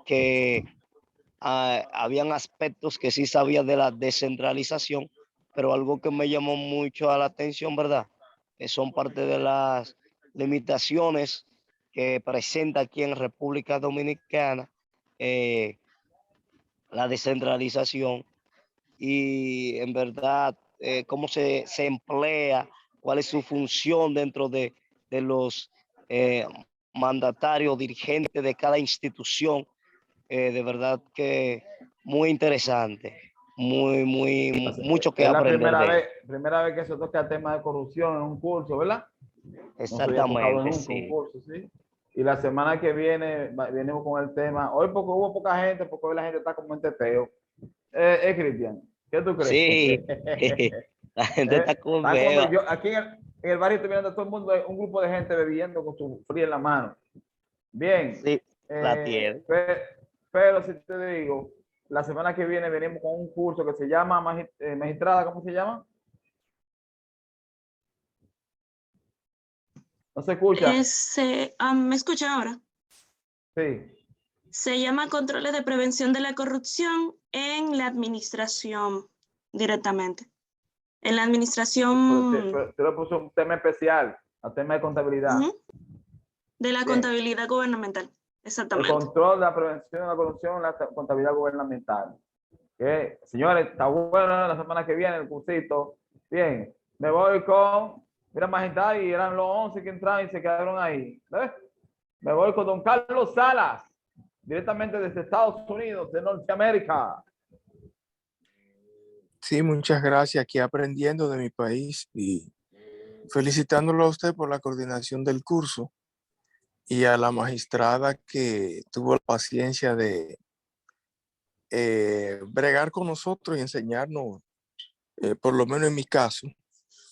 Que habían aspectos que sí sabía de la descentralización, pero algo que me llamó mucho a la atención, ¿verdad? Que son parte de las limitaciones que presenta aquí en República Dominicana la descentralización y en verdad cómo se emplea, cuál es su función dentro de los mandatarios, dirigentes de cada institución. De verdad que muy interesante, mucho que Es la aprender de él. primera vez que se toca el tema de corrupción en un curso, ¿verdad? No se había tocado Exactamente, en un sí. concurso, ¿sí? Y la semana que viene venimos con el tema. Hoy porque hubo poca gente, porque hoy la gente está como en teteo. Cristian, ¿qué tú crees? Sí, la gente está con Está como beba. aquí en el barrio estoy viendo a todo el mundo, un grupo de gente bebiendo con su fría en la mano. Bien, Sí, la tiene. pero si te digo, la semana que viene venimos con un curso que se llama magistrada, ¿cómo se llama? No se escucha. ¿Me escuchan ahora? Sí. Se llama Controles de Prevención de la Corrupción en la Administración directamente. En la administración Te lo puse un tema especial, un tema de contabilidad. de la Bien. contabilidad gubernamental. El Exactamente. control de la prevención de la corrupción en la contabilidad gubernamental. ¿Qué? Señores, está bueno la semana que viene el cursito. Bien, me voy con, mira, magistrado, y eran los 11 que entraron y se quedaron ahí. ¿Ves? Me voy con don Carlos Salas, directamente desde Estados Unidos, de Norteamérica. Sí, muchas gracias. Aquí aprendiendo de mi país y felicitándolo a usted por la coordinación del curso y a la magistrada que tuvo la paciencia de bregar con nosotros y enseñarnos, por lo menos en mi caso,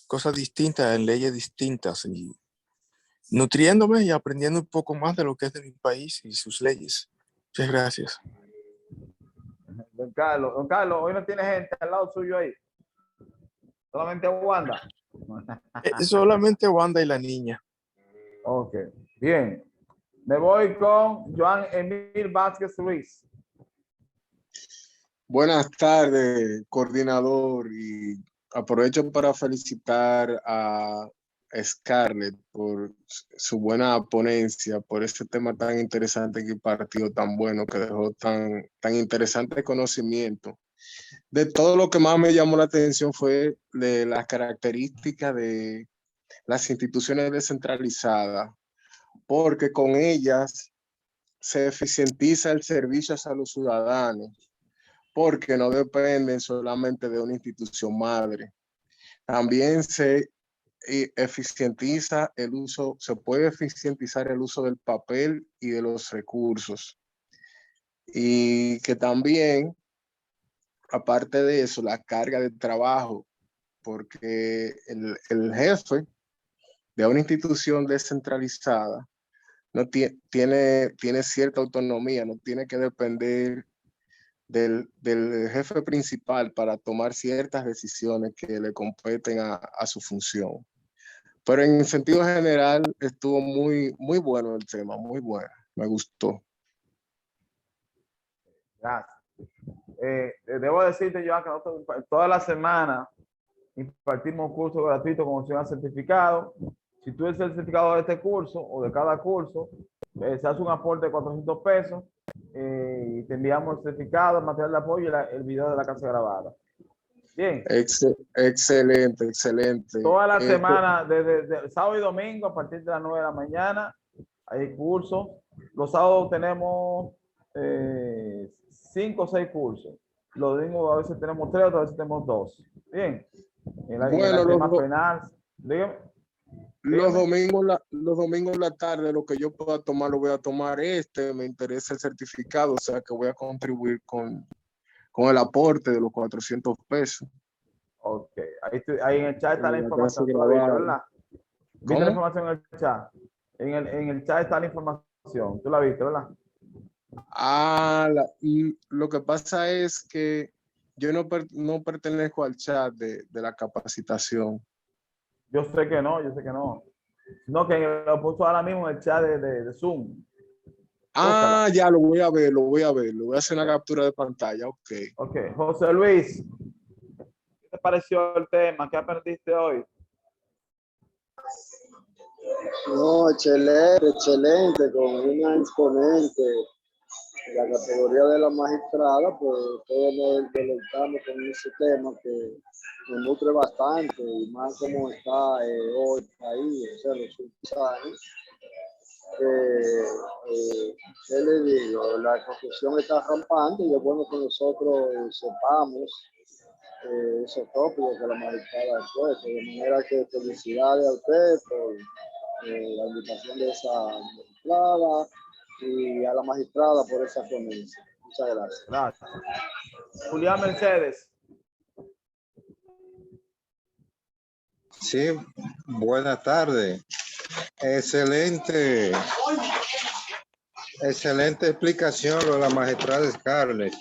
cosas distintas en leyes distintas y nutriéndome y aprendiendo un poco más de lo que es de mi país y sus leyes. Muchas gracias. Don Carlos, hoy no tiene gente al lado suyo ahí. Solamente Wanda. Solamente Wanda y la niña. Ok, bien. Me voy con Joan Emil Vázquez Ruiz. Buenas tardes, coordinador, y aprovecho para felicitar a Scarlett por su buena ponencia, por ese tema tan interesante que partió tan bueno, que dejó tan interesante conocimiento. De todo lo que más me llamó la atención fue de las características de las instituciones descentralizadas, porque con ellas se eficientiza el servicio a los ciudadanos, porque no dependen solamente de una institución madre. También se eficientiza el uso, se puede eficientizar el uso del papel y de los recursos. Y que también, aparte de eso, la carga de trabajo, porque el jefe de una institución descentralizada no tiene cierta autonomía, no tiene que depender del jefe principal para tomar ciertas decisiones que le competen a su función. Pero en sentido general estuvo muy bueno el tema, muy bueno, me gustó. Gracias. Debo decirte, Joan, que nosotros toda la semana impartimos un curso gratuito con opción a certificado. Si tú eres el certificado de este curso o de cada curso, se hace un aporte de 400 pesos y te enviamos el certificado, el material de apoyo y el video de la clase grabada. Bien. Excelente. Toda la semana, desde sábado y domingo, a partir de las 9 de la mañana, hay cursos. Los sábados tenemos 5 o 6 cursos. Los domingos a veces tenemos 3, otras veces tenemos 2. Bien. En el tema penal. Dígame. Los domingos en la tarde, lo que yo pueda tomar, lo voy a tomar. Me interesa el certificado, o sea que voy a contribuir con el aporte de los 400 pesos. Ok, ahí en el chat está la información, ¿tú la viste, verdad? ¿Viste la información en el chat? En el chat está la información, ¿tú la viste, verdad? Lo que pasa es que yo no pertenezco al chat de la capacitación. Yo sé que no. No, que lo puso ahora mismo en el chat de Zoom. Búscala. Ya lo voy a ver. Le voy a hacer una captura de pantalla, ok. Ok, José Luis, ¿qué te pareció el tema? ¿Qué aprendiste hoy? No, excelente, con una exponente la categoría de la magistrada, pues todos nos deleitamos con ese tema que nos nutre bastante, y más como está hoy el país, o sea, los últimos años. ¿Qué le digo? La confusión está rampante y es bueno que nosotros sepamos esos tópicos que la magistrada ha puesto. De manera que felicidades a usted por la invitación de esa magistrada y a la magistrada por esa ponencia. Muchas gracias. Gracias. Julián Mercedes. Sí, buenas tardes. Excelente explicación lo de la magistrada Scarlett.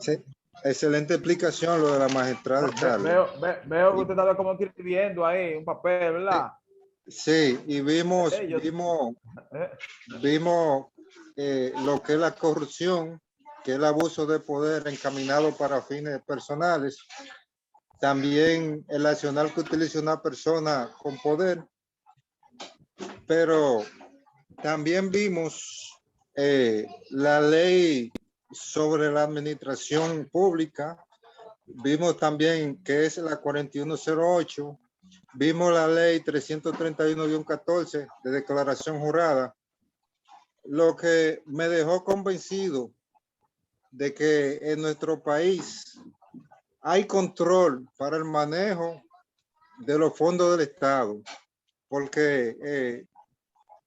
Sí, excelente explicación lo de la magistrada Scarlett. Veo que usted estaba como escribiendo ahí un papel, ¿verdad? Sí, y vimos lo que es la corrupción, que es el abuso de poder encaminado para fines personales. También el accionar que utiliza una persona con poder, pero también vimos la ley sobre la administración pública, vimos también que es la 4108, vimos la ley 331-14 de declaración jurada, lo que me dejó convencido de que en nuestro país hay control para el manejo de los fondos del Estado, porque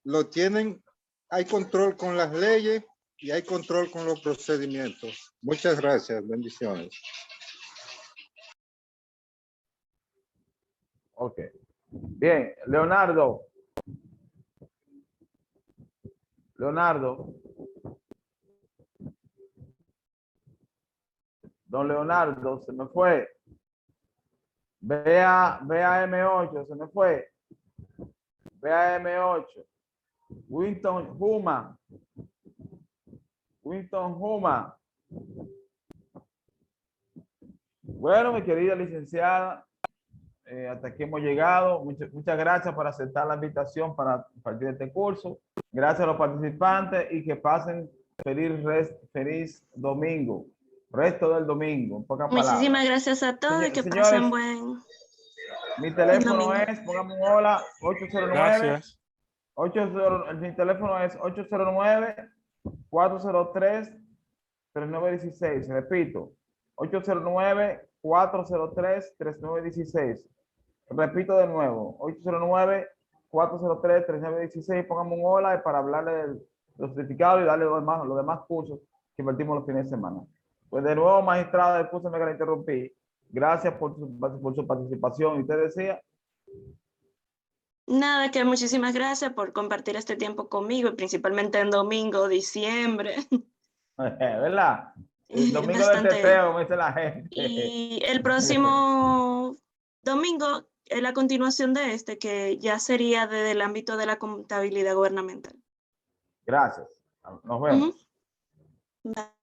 lo tienen, hay control con las leyes y hay control con los procedimientos. Muchas gracias, bendiciones. Ok. Bien, Leonardo. Don Leonardo, se me fue. Vea M8, se me fue. Vea M8. Winston Huma. Bueno, mi querida licenciada, hasta aquí hemos llegado. Muchas gracias por aceptar la invitación para partir de este curso. Gracias a los participantes y que pasen feliz domingo. Resto del domingo. En pocas palabras. Muchísimas gracias a todos y que Señores, pasen buen. Mi teléfono domingo. es, póngame un hola, 809. Gracias. Mi teléfono es 809-403-3916. Repito, 809-403-3916. Repito de nuevo, 809-403-3916. Póngame un hola para hablarle de los certificados y darle los demás cursos que invertimos los fines de semana. Pues de nuevo, magistrada, discúlpeme que la interrumpí. Gracias por su participación. ¿Y usted decía? Nada, que muchísimas gracias por compartir este tiempo conmigo, y principalmente en domingo, diciembre. ¿Verdad? El domingo del teteo, como dice la gente. Y el próximo domingo es la continuación de este, que ya sería desde el ámbito de la contabilidad gubernamental. Gracias. Nos vemos. Bye.